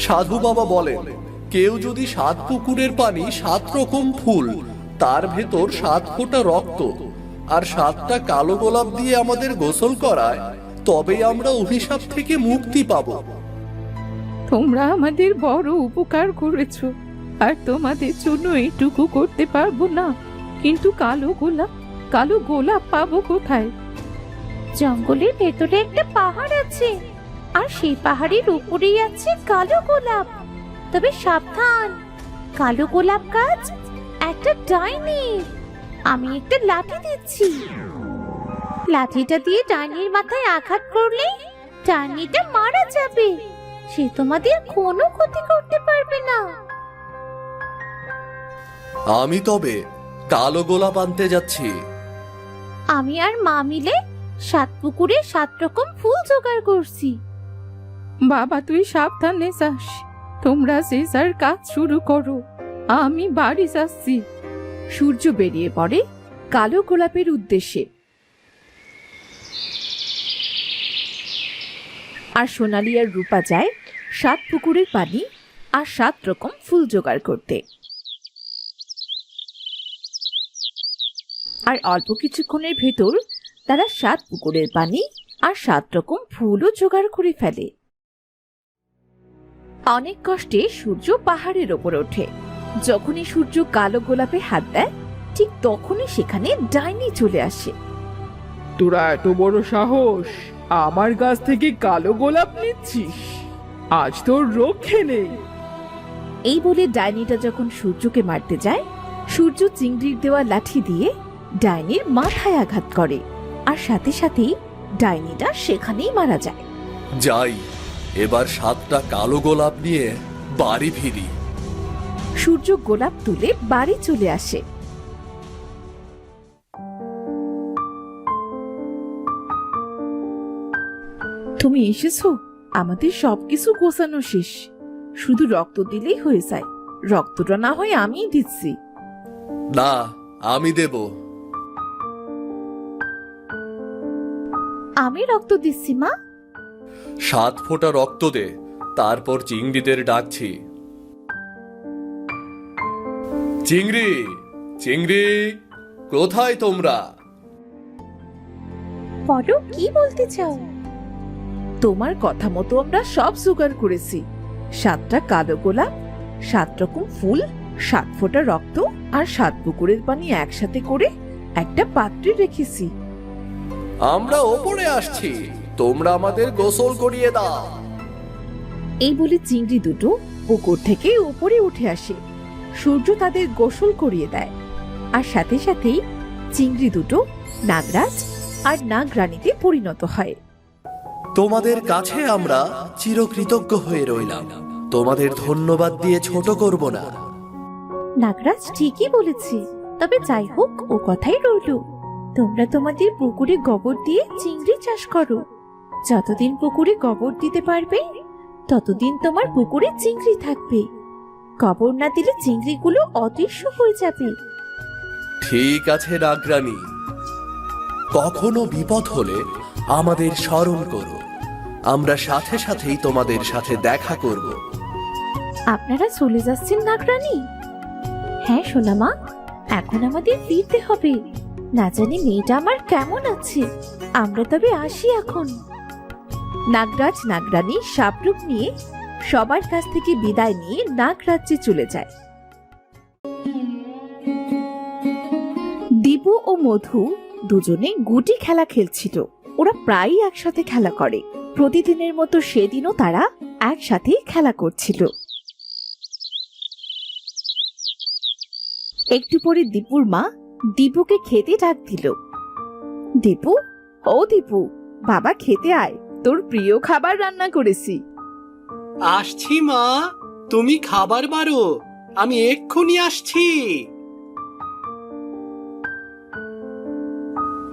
সাধু বাবা বলেন, কেউ যদি 7 পুকুরের পানি 7 রকম ফুল, তার ভেতর 7 ফোঁটা রক্ত আর 7টা কালো গোলাপ দিয়ে আমাদের গোসল করায়, তবেই আমরা অভিশাপ থেকে মুক্তি পাবো। তোমরা আমাদের বড় উপকার করেছো, আর তোমাদের জন্য এইটুকু করতে পারবো না। কিন্তু কালো গোলাপ পাবো কোথায়? জঙ্গলের ভেতরে একটা পাহাড় আছে, আর সেই পাহাড়ের উপরেই আছে কালো গোলাপ। তবে সাবধান, কালো গোলাপ গাছ একটা ডাইনি। আমি একটা লাঠি দিচ্ছি। লাঠিটা দিয়ে ডাইনির মাথায় আঘাত করলে ডাইনিটা মারা যাবে। সে তোমাদের কোনো ক্ষতি করতে পারবে না। আমি তবে কালো গোলাপ আনতে যাচ্ছি। আমি আর মা মিলে সাত পুকুরে 7 রকম ফুল জোগাড় করছি। বাবা তুই সাবধানে যাস, তোমরা যে যার কাজ শুরু করো, আমি বাড়ি যাচ্ছি। সূর্য বেরিয়ে পড়ে কালো গোলাপের উদ্দেশ্যে, আর সোনালী আর রূপা যায় 7 পুকুরের পানি আর 7 রকম ফুল জোগাড় করতে। আর অল্প কিছুক্ষণের ভেতর তারা 7 পুকুরের পানি আর 7 রকম ফুলও জোগাড় করে ফেলে। অনেক কষ্টে সূর্য পাহাড়ের ওপর ওঠে। যখনই সূর্য কালো গোলাপে হাত দেয়, ঠিক তখনই সেখানে ডাইনি চলে আসে। তোরা এত বড় সাহস, আমার গাছ থেকে কালো গোলাপ নিচ্ছিস? আজ তোর রক্ষে নেই। এই বলে ডাইনিটা যখন সূর্যকে মারতে যায়, সূর্য চিংড়ির দেওয়া লাঠি দিয়ে ডাইনির মাথায় আঘাত করে, আর সাথে সাথেই ডাইনিটা সেখানেই মারা যায়। যাই, এবার 7টা কালো গোলাপ নিয়ে বাড়ি ফিরি। সূর্য গোলাপ তুলে বাড়ি চলে আসে। তুমি এসেছো, আমাদের সবকিছু গোছানো শেষ, শুধু রক্ত দিলেই হয়ে যায়। রক্তটা না হয় আমিই দিচ্ছি। না, আমি দেব। আমি রক্ত দিচ্ছি মা। 7 ফোঁটা রক্ত দে, তারপর চিংড়িদের ডাকছি। চিংড়ি, চিংড়ি, কোথায় তোমরা? বলো, কি বলতে চাও? তোমার কথা মতো আমরা সব জোগাড় করেছি। 7টা কালো গোলাপ, 7 রকম ফুল, 7 ফোঁটা রক্ত আর 7 পুকুরের পানি একসাথে করে একটা পাত্রে রেখেছি। আমরা ওপরে আসছি, তোমরা আমাদের গোসল করিয়ে দাও। এই বলে চিংড়ি দুটো পুকুর থেকে উপরে উঠে আসে। সূর্য তাদের গোসল করিয়ে দেয়, আর সাথে সাথেই চিংড়ি দুটো নাগরাজ আর নাগরানীতে পরিণত হয়। তোমাদের কাছে আমরা চিরকৃতজ্ঞ হয়ে রইলাম। তোমাদের ধন্যবাদ দিয়ে ছোট করব না। নাগরাজ ঠিকই বলেছে, তবে যাই হোক, ও কথাই রইল। তোমরা তোমাদের পুকুরে গোবর দিয়ে চিংড়ি চাষ করো। যতদিন পুকুরে গোবর দিতে পারবে, ততদিন তোমার পুকুরে চিংড়ি থাকবে। গোবর না দিলে চিংড়িগুলো অদৃশ্য হয়ে যাবে। ঠিক আছে নাগরানী। কখনো বিপদ হলে আমাদের স্মরণ করো, আমরা সাথে সাথেই তোমাদের সাথে দেখা করব। আপনারা চলে যাচ্ছেন নাগরানী? হ্যাঁ সোনামা, এখন আমাদের ফিরতে হবে। না জানি মেয়েটা আমার কেমন আছে। আমরা তবে আসি এখন। নাগরাজ নাগরানী সাপরূপ নিয়ে সবার কাছ থেকে বিদায় নিয়ে নাগরাজ্যে চলে যায়। দীপু ও মধু দুজনে গুটি খেলা খেলছিল। ওরা প্রায়ই একসাথে খেলা করে। প্রতিদিনের মতো সেদিনও তারা একসাথে খেলা করছিল। একটু পরে দীপুর মা দীপুকে খেতে ডাক দিল। দীপু, ও দীপু, বাবা খেতে আয়, তোর প্রিয় খাবার রান্না করেছি। আসছি মা, তুমি খাবার বারো, আমি এক্ষুনি আসছি।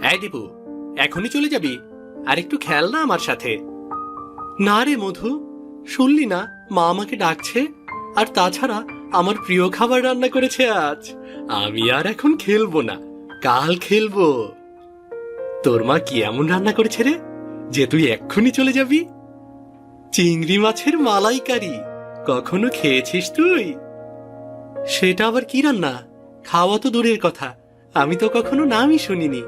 এই দীপু, এখনই চলে যাবি? আর একটু খেল না আমার সাথে। না রে মধু, শুনলি না মা আমাকে ডাকছে? আর তাছাড়া আমার প্রিয় খাবার রান্না করেছে আজ। আমি আর এখন খেলবো না, কাল খেলবো। তোর মা কি এমন রান্না করেছে রে যে তুই এক্ষুনি চলে যাবি? চিংড়ি মাছের মালাইকারি কখনো খেয়েছিস তুই? সেটা আবার কি রান্না? খাওয়া তো দূরের কথা, আমি তো কখনো নামই শুনিনি।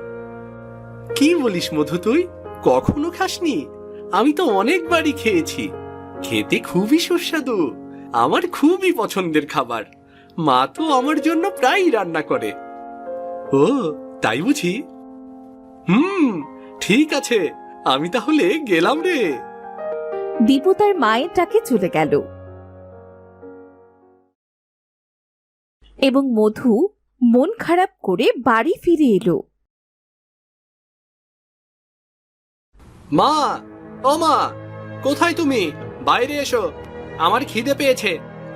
কি বলিস মধু, তুই কখনো খাসনি? আমি তো অনেকবারই খেয়েছি, খেতে খুবই সুস্বাদু, আমার খুবই পছন্দের খাবার। মা তো আমার জন্য প্রায়ই রান্না করে। ও তাই বুঝি? ঠিক আছে, আমি তাহলে গেলাম রে। দীপু তার মায়ের ডাকে চলে গেল এবং মধু মন খারাপ করে বাড়ি ফিরে এলো। মা, ও মা, কোথায় তুমি? বাইরে এসো, আমার খিদে পেয়েছে,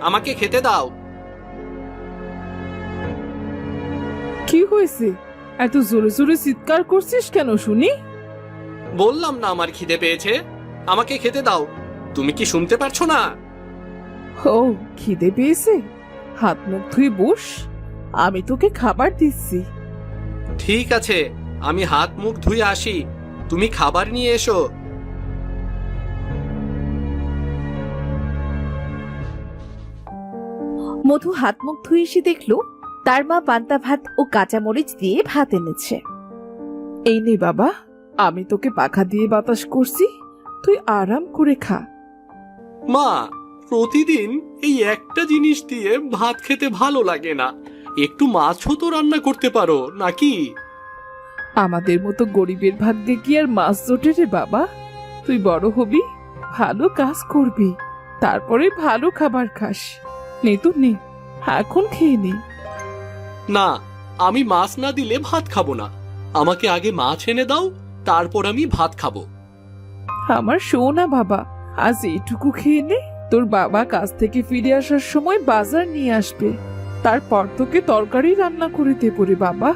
আমাকে খেতে দাও। কি হয়েছে? এত জোরে জোরে চিৎকার করছিস কেন শুনি? বললাম না আমার খিদে পেয়েছে, আমাকে খেতে দাও। তুমি কি শুনতে পারছো না? ও খিদে পেয়েছে, হাত মুখ ধুয়ে বস, আমি তোকে খাবার দিচ্ছি। ঠিক আছে, আমি হাত মুখ ধুয়ে আসি, তুমি খাবার নিয়ে এসো। মধু হাত মুখ ধুয়ে এসে দেখলো তার মা পান্তা ভাত ও কাঁচামরিচ দিয়ে ভাত এনেছে। এই নে বাবা, আমি তোকে পাখা দিয়ে বাতাস করছি, তুই আরাম করে খা। মা, প্রতিদিন এই একটা জিনিস দিয়ে ভাত খেতে ভালো লাগে না, একটু মাছও তো রান্না করতে পারো নাকি? আমাদের মতো গরিবের ভাগ্যে কি আর মাছ জোটে রে বাবা? তুই বড় হবি, ভালো কাজ করবি, তারপরে ভালো খাবার খাস। নে তো নে, এখন খেয়ে নে। না, আমি মাছ না দিলে ভাত খাবো না। আমাকে আগে মাছ এনে দাও, তারপর আমি ভাত খাবো। আমার সোনা বাবা, আজ এইটুকু খেয়ে নে, তোর বাবা কাজ থেকে ফিরে আসার সময় বাজার নিয়ে আসবে, তারপর তোকে তরকারি রান্না করে দেবো রে বাবা।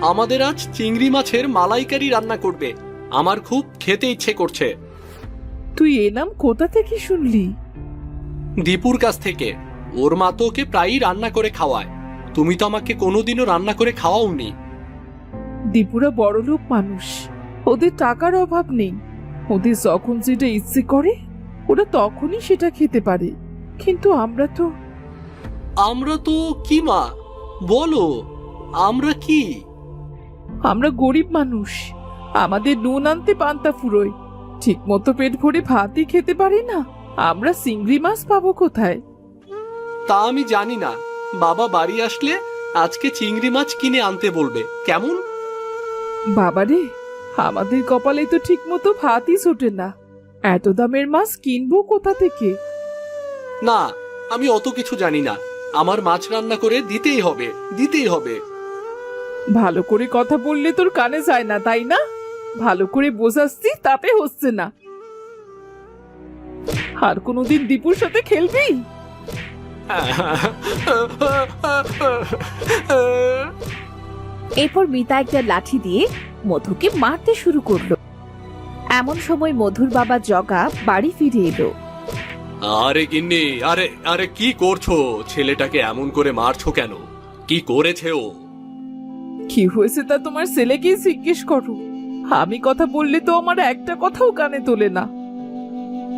আমাদের আজ চিংড়ি মাছের মালাইকারি রান্না করবে, আমার খুব খেতে ইচ্ছে করছে। তুই এ নাম কোথা থেকে শুনলি? দীপুর কাছ থেকে। ওর মা তো ওকে প্রায়ই রান্না করে খাওয়ায়, তুমি তো আমাকে কোনোদিনও রান্না করে খাওয়াওনি। দীপুরা বড়লোক মানুষ, ওদের টাকার অভাব নেই, ওদের যখন যেটা ইচ্ছে করে ওরা তখনই সেটা খেতে পারে, কিন্তু আমরা তো কি মা, বলো আমরা কি? আমরা গরিব মানুষ, আমাদের নুন আনতে পান্তা ফুরোয়, ঠিক মতো পেট ভরে ভাতই খেতে পারি না, আমরা চিংড়ি মাছ পাবো কোথায়? তা আমি জানি না, বাবা বাড়ি আসলে আজকে চিংড়ি মাছ কিনে আনতে বলবে, কেমন? বাবারে, আমাদের কপালে তো ঠিক মতো ভাতই জোটে না, এত দামের মাছ কিনবো কোথা থেকে? না, আমি অত কিছু জানি না, আমার মাছ রান্না করে দিতেই হবে, দিতেই হবে। ভালো করে কথা বললে তোর কানে যায় না, তাই না? ভালো করে বোঝাচ্ছি, তাতে হচ্ছে না। আর কোনোদিন দীপুর সাথে খেলবি? এরপর মিতা একটা লাঠি দিয়ে মধুকে মারতে শুরু করলো। এমন সময় মধুর বাবা জগা বাড়ি ফিরে এলো। আরে গিন্নি, আরে আরে কি করছো? ছেলেটাকে এমন করে মারছো কেন? কি করেছে ও? কি হয়েছে তা তোমার ছেলেকেই জিজ্ঞেস করো, আমি কথা বললে তো আমার একটা কথাও কানে তোলে না।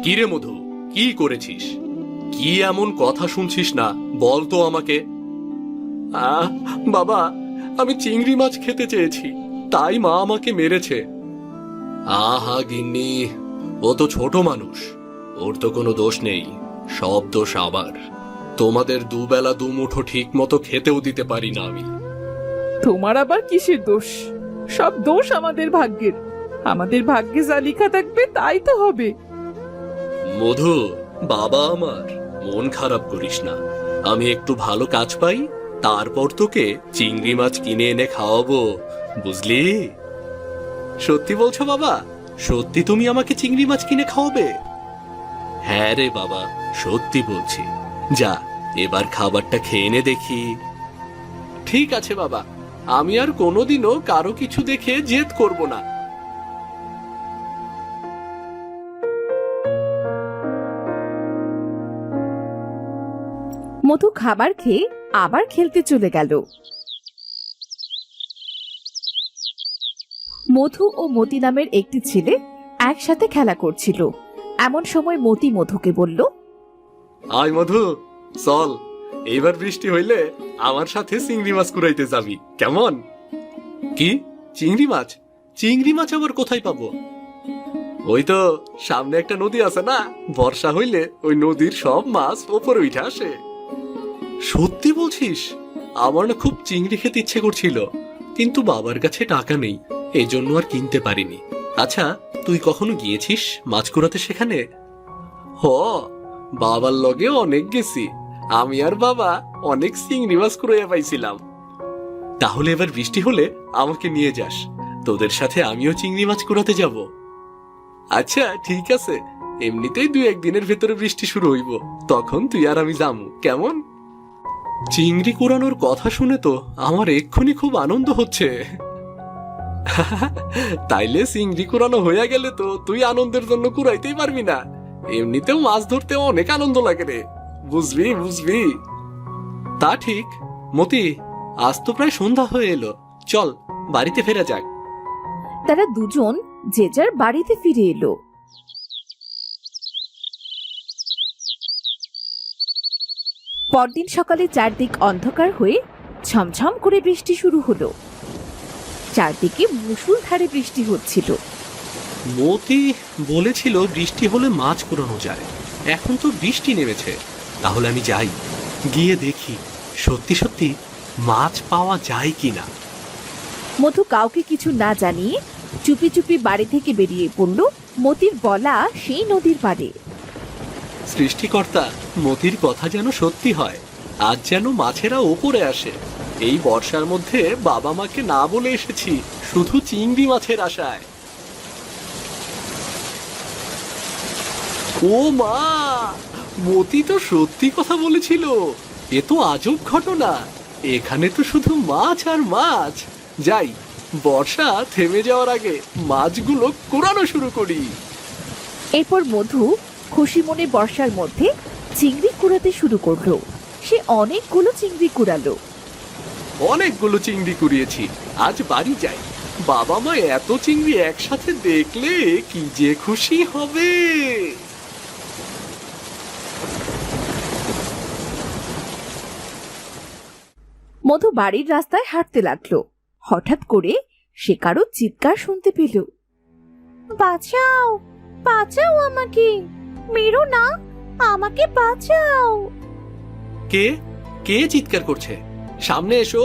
কি রে মধু, কি করেছিস? কি এমন কথা শুনছিস না, বল তো আমাকে। বাবা, আমি চিংড়ি মাছ খেতে চেয়েছি, তাই মা আমাকে মেরেছে। আহা গিন্নি, ও তো ছোট মানুষ, ওর তো কোনো দোষ নেই, সব দোষ আবার। তোমাদের দুবেলা দুমুঠো ঠিক মতো খেতেও দিতে পারি না আমি। তোমার আবার কিসের দোষ? সব দোষ আমাদের ভাগ্যের, আমাদের ভাগ্যে যা লেখা থাকবে তাই তো হবে। মধু, বাবা আমার, মন খারাপ করিস না, আমি একটু ভালো কাজ পাই, তারপর তোকে চিংড়ি মাছ কিনে এনে খাওয়াবো, বুঝলি? সত্যি বলছো বাবা? সত্যি তুমি আমাকে চিংড়ি মাছ কিনে খাওয়াবে? হ্যাঁ রে বাবা, সত্যি বলছি। যা, এবার খাবারটা খেয়ে নে দেখি। ঠিক আছে বাবা, আমি আর কোনোদিনও কারো কিছু দেখে জেদ করব না। মধু খাবার খেয়ে আবার খেলতে চলে গেল। মধু ও মতি নামের একটি ছেলে একসাথে খেলা করছিল। এমন সময় মতি মধুকে বলল, আয় মধু, চল, এইবার বৃষ্টি হইলে আমার সাথে চিংড়ি মাছ কুড়াইতে যাবি, কেমন? কি চিংড়ি মাছ? চিংড়ি মাছ আবার কোথায় পাবো? ওই তো সামনে একটা নদী আছে না, বর্ষা হইলে ওই নদীর সব মাছ ওপরে উঠে আসে। সত্যি বলছিস? আমার না খুব চিংড়ি খেতে ইচ্ছে করছিল, কিন্তু বাবার কাছে টাকা নেই, এই জন্য আর কিনতে পারিনি। আচ্ছা, তুই কখনো গিয়েছিস মাছ কুড়াতে সেখানে? হ, বাবার লগে অনেক গেছি, আমি আর বাবা অনেক চিংড়ি মাছ কুড়াইয়া পাইছিলাম। তাহলে এবার বৃষ্টি হলে আমাকে নিয়ে যাস, তোদের সাথে আমিও চিংড়ি মাছ কুড়াতে যাব। আচ্ছা ঠিক আছে, এমনিতেই 2-1 দিনের ভেতরে বৃষ্টি শুরু হইব, তখন তুই আর আমি যাবো, কেমন? চিংড়ি কুড়ানোর কথা শুনে তো আমার এক্ষুনি খুব আনন্দ হচ্ছে। তাইলে চিংড়ি কুড়ানো হয়ে গেলে তো তুই আনন্দের জন্য কুড়াইতেই পারবি না। এমনিতেও মাছ ধরতে অনেক আনন্দ লাগে রে, বুঝবি বুঝবি। তা ঠিক। মতি, আজ তো প্রায় সন্ধ্যা হয়ে এলো, চল বাড়িতে ফেরা যাক। তারা দুজন যে যার বাড়িতে ফিরে এলো। পরদিন সকালে চারদিক অন্ধকার হয়ে ঝমঝম করে বৃষ্টি শুরু হলো। চারদিকে মুষলধারে বৃষ্টি হচ্ছিল। মতি বলেছিল বৃষ্টি হলে মাছ কুড়ানো যায়, এখন তো বৃষ্টি নেমেছে, তাহলে আমি যাই, গিয়ে দেখি সত্যি সত্যি মাছ পাওয়া যায় কিনা। মধু কাউকে কিছু না জানিয়ে চুপি চুপি বাড়ি থেকে বেরিয়ে পড়ল মতির বলা সেই নদীর পাড়ে। সৃষ্টিকর্তা, মতির কথা যেন সত্যি হয়, আজ যেন মাছেরা ওপরে আসে। এই বর্ষার মধ্যে বাবা মাকে না বলে এসেছি শুধু চিংড়ি মাছের আশায়। ও মা, মতি তো সত্যি কথা বলেছিল, এ তো আজব ঘটনা। এখানে তো শুধু মাছ আর মাছ। যাই, বর্ষা থেমে যাওয়ার আগে মাছগুলো কুড়ানো শুরু করি। এরপর মধু খুশি মনে বর্ষার মধ্যে চিংড়ি কুড়াতে শুরু করলো। সে অনেকগুলো চিংড়ি কুড়ালো। অনেকগুলো চিংড়ি কুড়িয়েছি, আজ বাড়ি যাই, বাবা মা এত চিংড়ি একসাথে দেখলে কি যে খুশি হবে। মধু বাড়ির রাস্তায় হাঁটতে লাগলো। হঠাৎ করে সে কারো চিৎকার শুনতে পেল। বাঁচাও, বাঁচাও আমাকে, মেরো না, আমাকে বাঁচাও। কে কে চিৎকার করছে? সামনে এসো,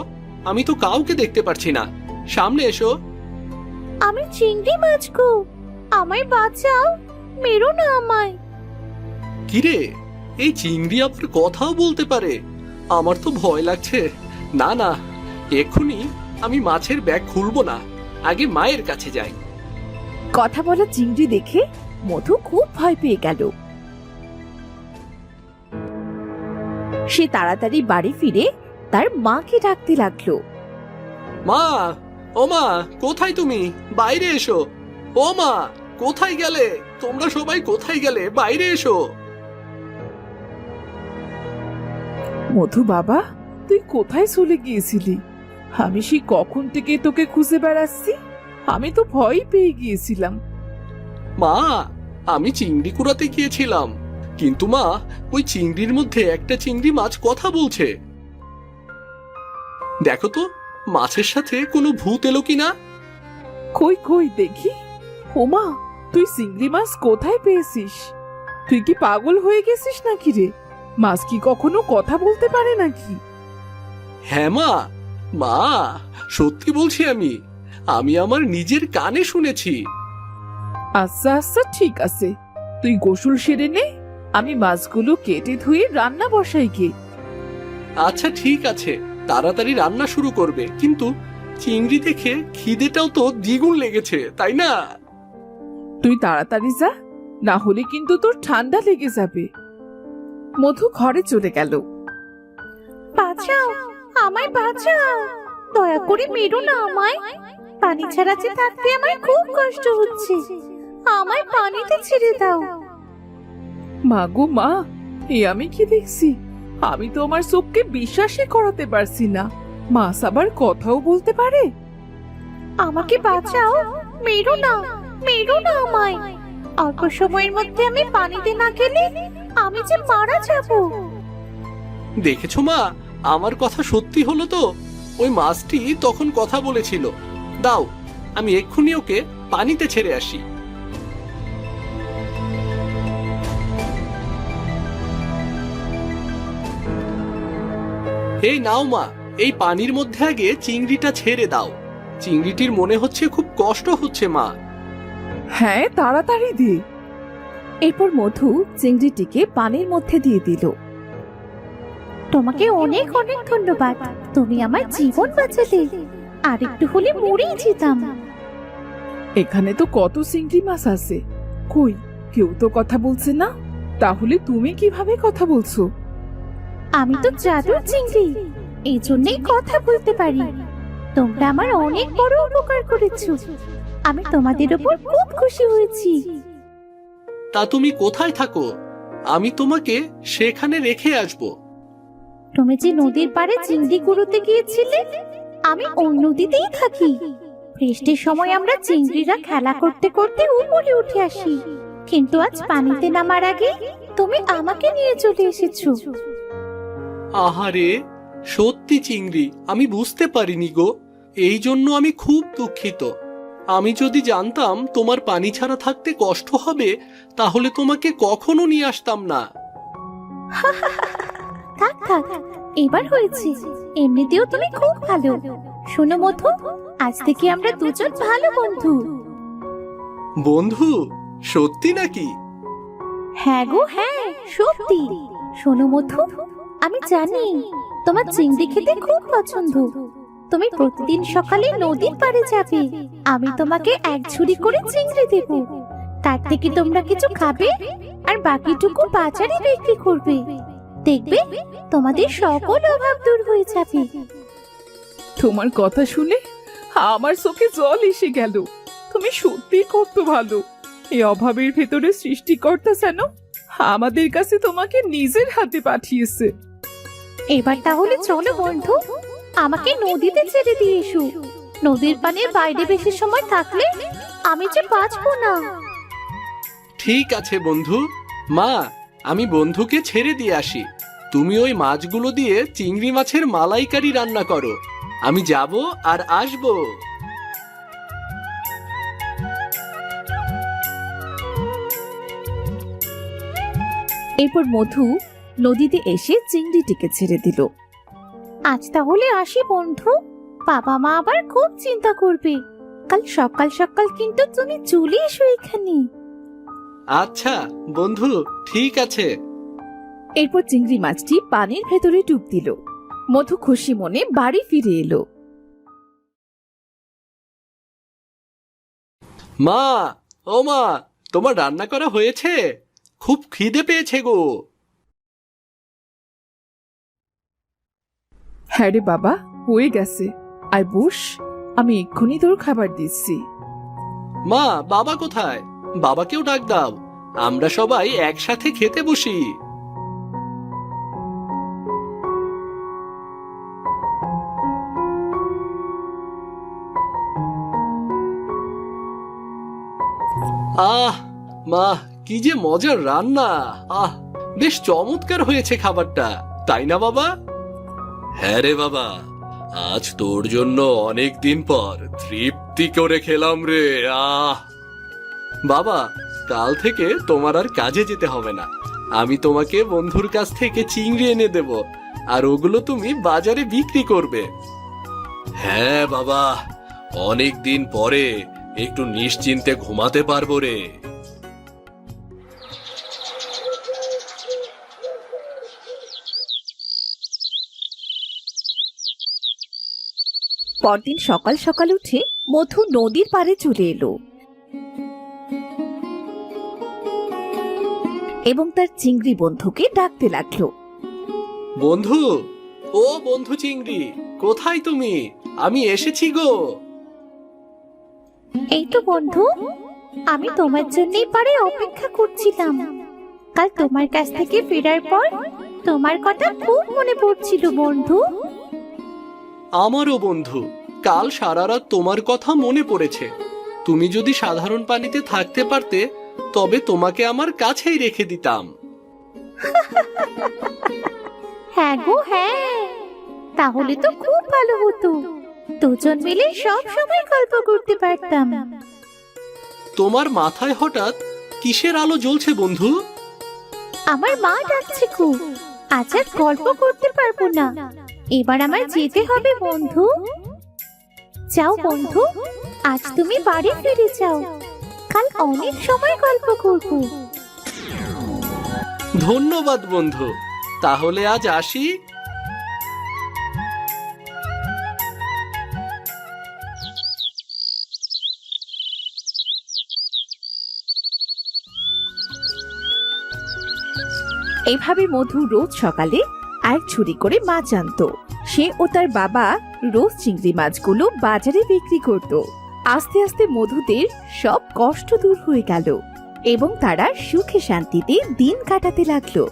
আমি তো কাউকে দেখতে পারছি না, সামনে এসো। আমি চিংড়ি মাছ গো, আমায় বাঁচাও, মেরো না আমায়। কিরে, এই চিংড়ি আবার কথাও বলতে পারে? আমার তো ভয় লাগছে। না না, এক্ষুনি আমি মাছের ব্যাগ খুলবো না, আগে মায়ের কাছে যাই। কথা বলা চিংড়ি দেখে মধু খুব ভয় পেয়ে গেল। সে তাড়াতাড়ি বাড়ি ফিরে তার মাকে ডাকতে লাগলো। মা, ও মা, কোথায় তুমি? বাইরে এসো। ও মা, কোথায় গেলে? তোমরা সবাই কোথায় গেলে? বাইরে এসো। মধু বাবা, তুই কোথায় চলে গিয়েছিলি? আমি সেই কখন থেকে তোকে খুঁজে বেড়াচ্ছি, আমি তো ভয় পেয়ে গিয়েছিলাম। মা, আমি চিংড়ি কুড়াতে গিয়েছিলাম, কিন্তু মা, ওই চিংড়ির মধ্যে একটা চিংড়ি মাছ কথা বলছে। দেখো তো, মাছের সাথে কোনো ভূত এলো কিনা। কই কই দেখি। ওমা, তুই চিংড়ি মাছ কোথায় পেয়েছিস? তুই কি পাগল হয়ে গেছিস নাকি রে? মাছ কি কখনো কথা বলতে পারে নাকি? হ্যাঁ মা, মা, সত্যি বলছি, আমি আমার নিজের কানে শুনেছি। আচ্ছা আচ্ছা, ঠিক আছে, তুই গোসল সেরে নে, আমি মাছগুলো কেটে ধুয়ে রান্না বসাই গে। আচ্ছা ঠিক আছে, তাড়াতাড়ি রান্না শুরু করবে, কিন্তু চিংড়ি দেখে খিদেটাও তো দ্বিগুণ লেগেছে, তাই না? তুই তাড়াতাড়ি যা, না হলে কিন্তু তোর ঠান্ডা লেগে যাবে। মধু ঘরে চলে গেল। বাঁচাও, আমায় বাঁচাও, দয়া করে মেরো না আমায়, পানি ছাড়া যে থাকতে আমার খুব কষ্ট হচ্ছে, আমায় পানিতে ছেড়ে দাও। মা গো মা, এ আমি কি দেখছি? আমি তো আমার চোখকে বিশ্বাসই করাতে পারছি না। মাছ আবার কথাও বলতে পারে? আমাকে বাঁচাও, মেরো না, মেরো না আমায়, অল্প সময়ের মধ্যে আমি পানিতে না গেলে আমি যে মারা যাব। দেখেছো মা, আমার কথা সত্যি হলো তো, ওই মাছটি তখন কথা বলেছিল। দাও, আমি এক্ষুনি ওকে পানিতে ছেড়ে আসি। এই নাও মা, এই পানির মধ্যে আগে চিংড়িটা ছেড়ে দাও। চিংড়িটির মনে হচ্ছে খুব কষ্ট হচ্ছে মা। হ্যাঁ, তাড়াতাড়ি দে। এরপর মধু চিংড়িটিকে পানির মধ্যে দিয়ে দিল। তোমাকে অনেক অনেক ধন্যবাদ, তুমি আমার জীবন বাঁচালে, আর একটু হলে মরেই যেতাম। এখানে তো কত চিংড়ি মাছ আছে, কই কেউ তো কথা বলছে না। তাহলে তুমি কিভাবে কথা বলছো? আমি তো জাদুর চিংড়ি, এই জন্যই কথা বলতে পারি। তোমরা আমার অনেক বড় উপকার করেছো। আমি তোমাদের উপর খুব খুশি হয়েছি। তা তুমি কোথায় থাকো? আমি তোমাকে সেখানে রেখে আসব। তুমি যে নদীর পাড়ে চিংড়ি কুড়োতে গিয়েছিলে, আমি ওই নদীতেই থাকি। বৃষ্টির সময় আমরা চিংড়িরা খেলা করতে করতে উপরে উঠে আসি, কিন্তু আজ পানিতে নামার আগে তুমি আমাকে নিয়ে চলে এসেছো। আহারে, সত্যি চিংড়ি, আমি বুঝতে পারিনি গো। এই জন্য আমি খুব দুঃখিত। আমি যদি জানতাম তোমার পানি ছাড়া থাকতে কষ্ট হবে, তাহলে তোমাকে কখনো নিয়ে আসতাম না। থাক থাক, এবার হয়েছে। এমনিতেও তুমি খুব ভালো। শোনো মধু, আজ থেকে আমরা দুজন ভালো বন্ধু। বন্ধু? সত্যি নাকি? হ্যাঁ গো হ্যাঁ, সত্যি। শোনো মধু, আমি জানি তোমার চিংড়ি খেতে খুব পছন্দ। তুমি প্রতিদিন সকালে নদীর পাড়ে যাবে, আমি তোমাকে এক ঝুড়ি করে চিংড়ি দেব। তার থেকে তোমরা কিছু খাবে আর বাকিটুকু বাজারে বিক্রি করবে। দেখবে তোমাদের সকল অভাব দূর হয়ে যাবে। তোমার কথা শুনে আমার চোখে জল এসে গেল। তুমি সত্যি কত ভালো। এই অভাবের ভেতরে সৃষ্টিকর্তা যেন আমাদের কাছে তোমাকে নিজের হাতে পাঠিয়েছে। এবার তাহলে চলো বন্ধু, আমাকে নদীতে ছেড়ে দিয়ে এসো। নদীর পানির বাইরে বেশি সময় থাকলে আমি যে বাঁচবো না। ঠিক আছে বন্ধু। মা, আমি বন্ধুকে ছেড়ে দিয়ে আসি। তুমি ওই মাছগুলো দিয়ে চিংড়ি মাছের মালাইকারি রান্না করো। আমি যাব আর আসবো। এরপর মধু নদীতে এসে চিংড়িটিকে ছেড়ে দিল। আজ তাহলে আসি বন্ধু, বাবা মা আবার খুব চিন্তা করবে। কাল সকাল সকাল কিন্তু তুমি চলে এসো এখানে। আচ্ছা বন্ধু, ঠিক আছে। এরপর চিংড়ি মাছটি পানির ভেতরে ডুব দিল। মধু খুশি মনে বাড়ি ফিরে এলো। মা, ও মা, তোমার রান্না করা হয়েছে? খুব খিদে পেয়েছে গো। হ্যাঁ রে বাবা, হয়ে গেছে। আর বস, আমি এক্ষুনি তোর খাবার দিচ্ছি। মা, বাবা কোথায়? বাবাকেও ডাক দাও, আমরা সবাই একসাথে খেতে বসি। আহ মা, কি যে মজার রান্না! আহ, বেশ চমৎকার হয়েছে খাবারটা, তাই না বাবা? হ্যাঁ রে বাবা, আজ তোর জন্য অনেক দিন পর তৃপ্তি করে খেলাম রে। আহ বাবা, কাল থেকে তোমার আর কাজে যেতে হবে না। আমি তোমাকে বন্ধুর কাছ থেকে চিংড়ি এনে দেব, আর ওগুলো তুমি বাজারে বিক্রি করবে। হ্যাঁ বাবা, অনেক দিন পরে একটু নিশ্চিন্তে ঘুমাতে পারবো রে। পরদিন সকাল সকাল উঠে মধু নদীর পাড়ে চলে এলো এবং তার চিংড়ি বন্ধুকে ডাকতে লাগলো। বন্ধু, ও বন্ধু চিংড়ি, কোথায় তুমি? আমি এসেছি গো। এই তো বন্ধু, আমি তোমার জন্যই পারে অপেক্ষা করছিলাম। কাল তোমার কাছ থেকে ফেরার পর তোমার কথা খুব মনে পড়ছিল বন্ধু। আমারও বন্ধু, কাল সারা রাত তোমার কথা মনে পড়েছে। তুমি যদি সাধারণ পানিতে থাকতে পারতে, তবে তোমাকে আমার কাছেই রেখে দিতাম। হ্যাঁ গো হ্যাঁ, তাহলে তো খুব ভালো হতো। দুজন মিলে সব সময় গল্প করতে পারতাম। তোমার মাথায় হঠাৎ কিসের আলো জ্বলছে বন্ধু? আমার মা ডাকছে খুব। আজ আর গল্প করতে পারবো না, এবার আমার যেতে হবে বন্ধু। যাও বন্ধু, আজ তুমি বাড়ি ফিরে যাও। কাল অনেক সময় গল্প করবো। ধন্যবাদ বন্ধু, তাহলে আজ আসি। এইভাবে মধু রোজ সকালে এক ঝুড়ি করে মাছ আনতো। সে ও তার বাবা রোজ চিংড়ি মাছগুলো বাজারে বিক্রি করত। আস্তে আস্তে মধুদের সব কষ্ট দূর হয়ে গেল এবং তারা সুখে শান্তিতে দিন কাটাতে লাগলো।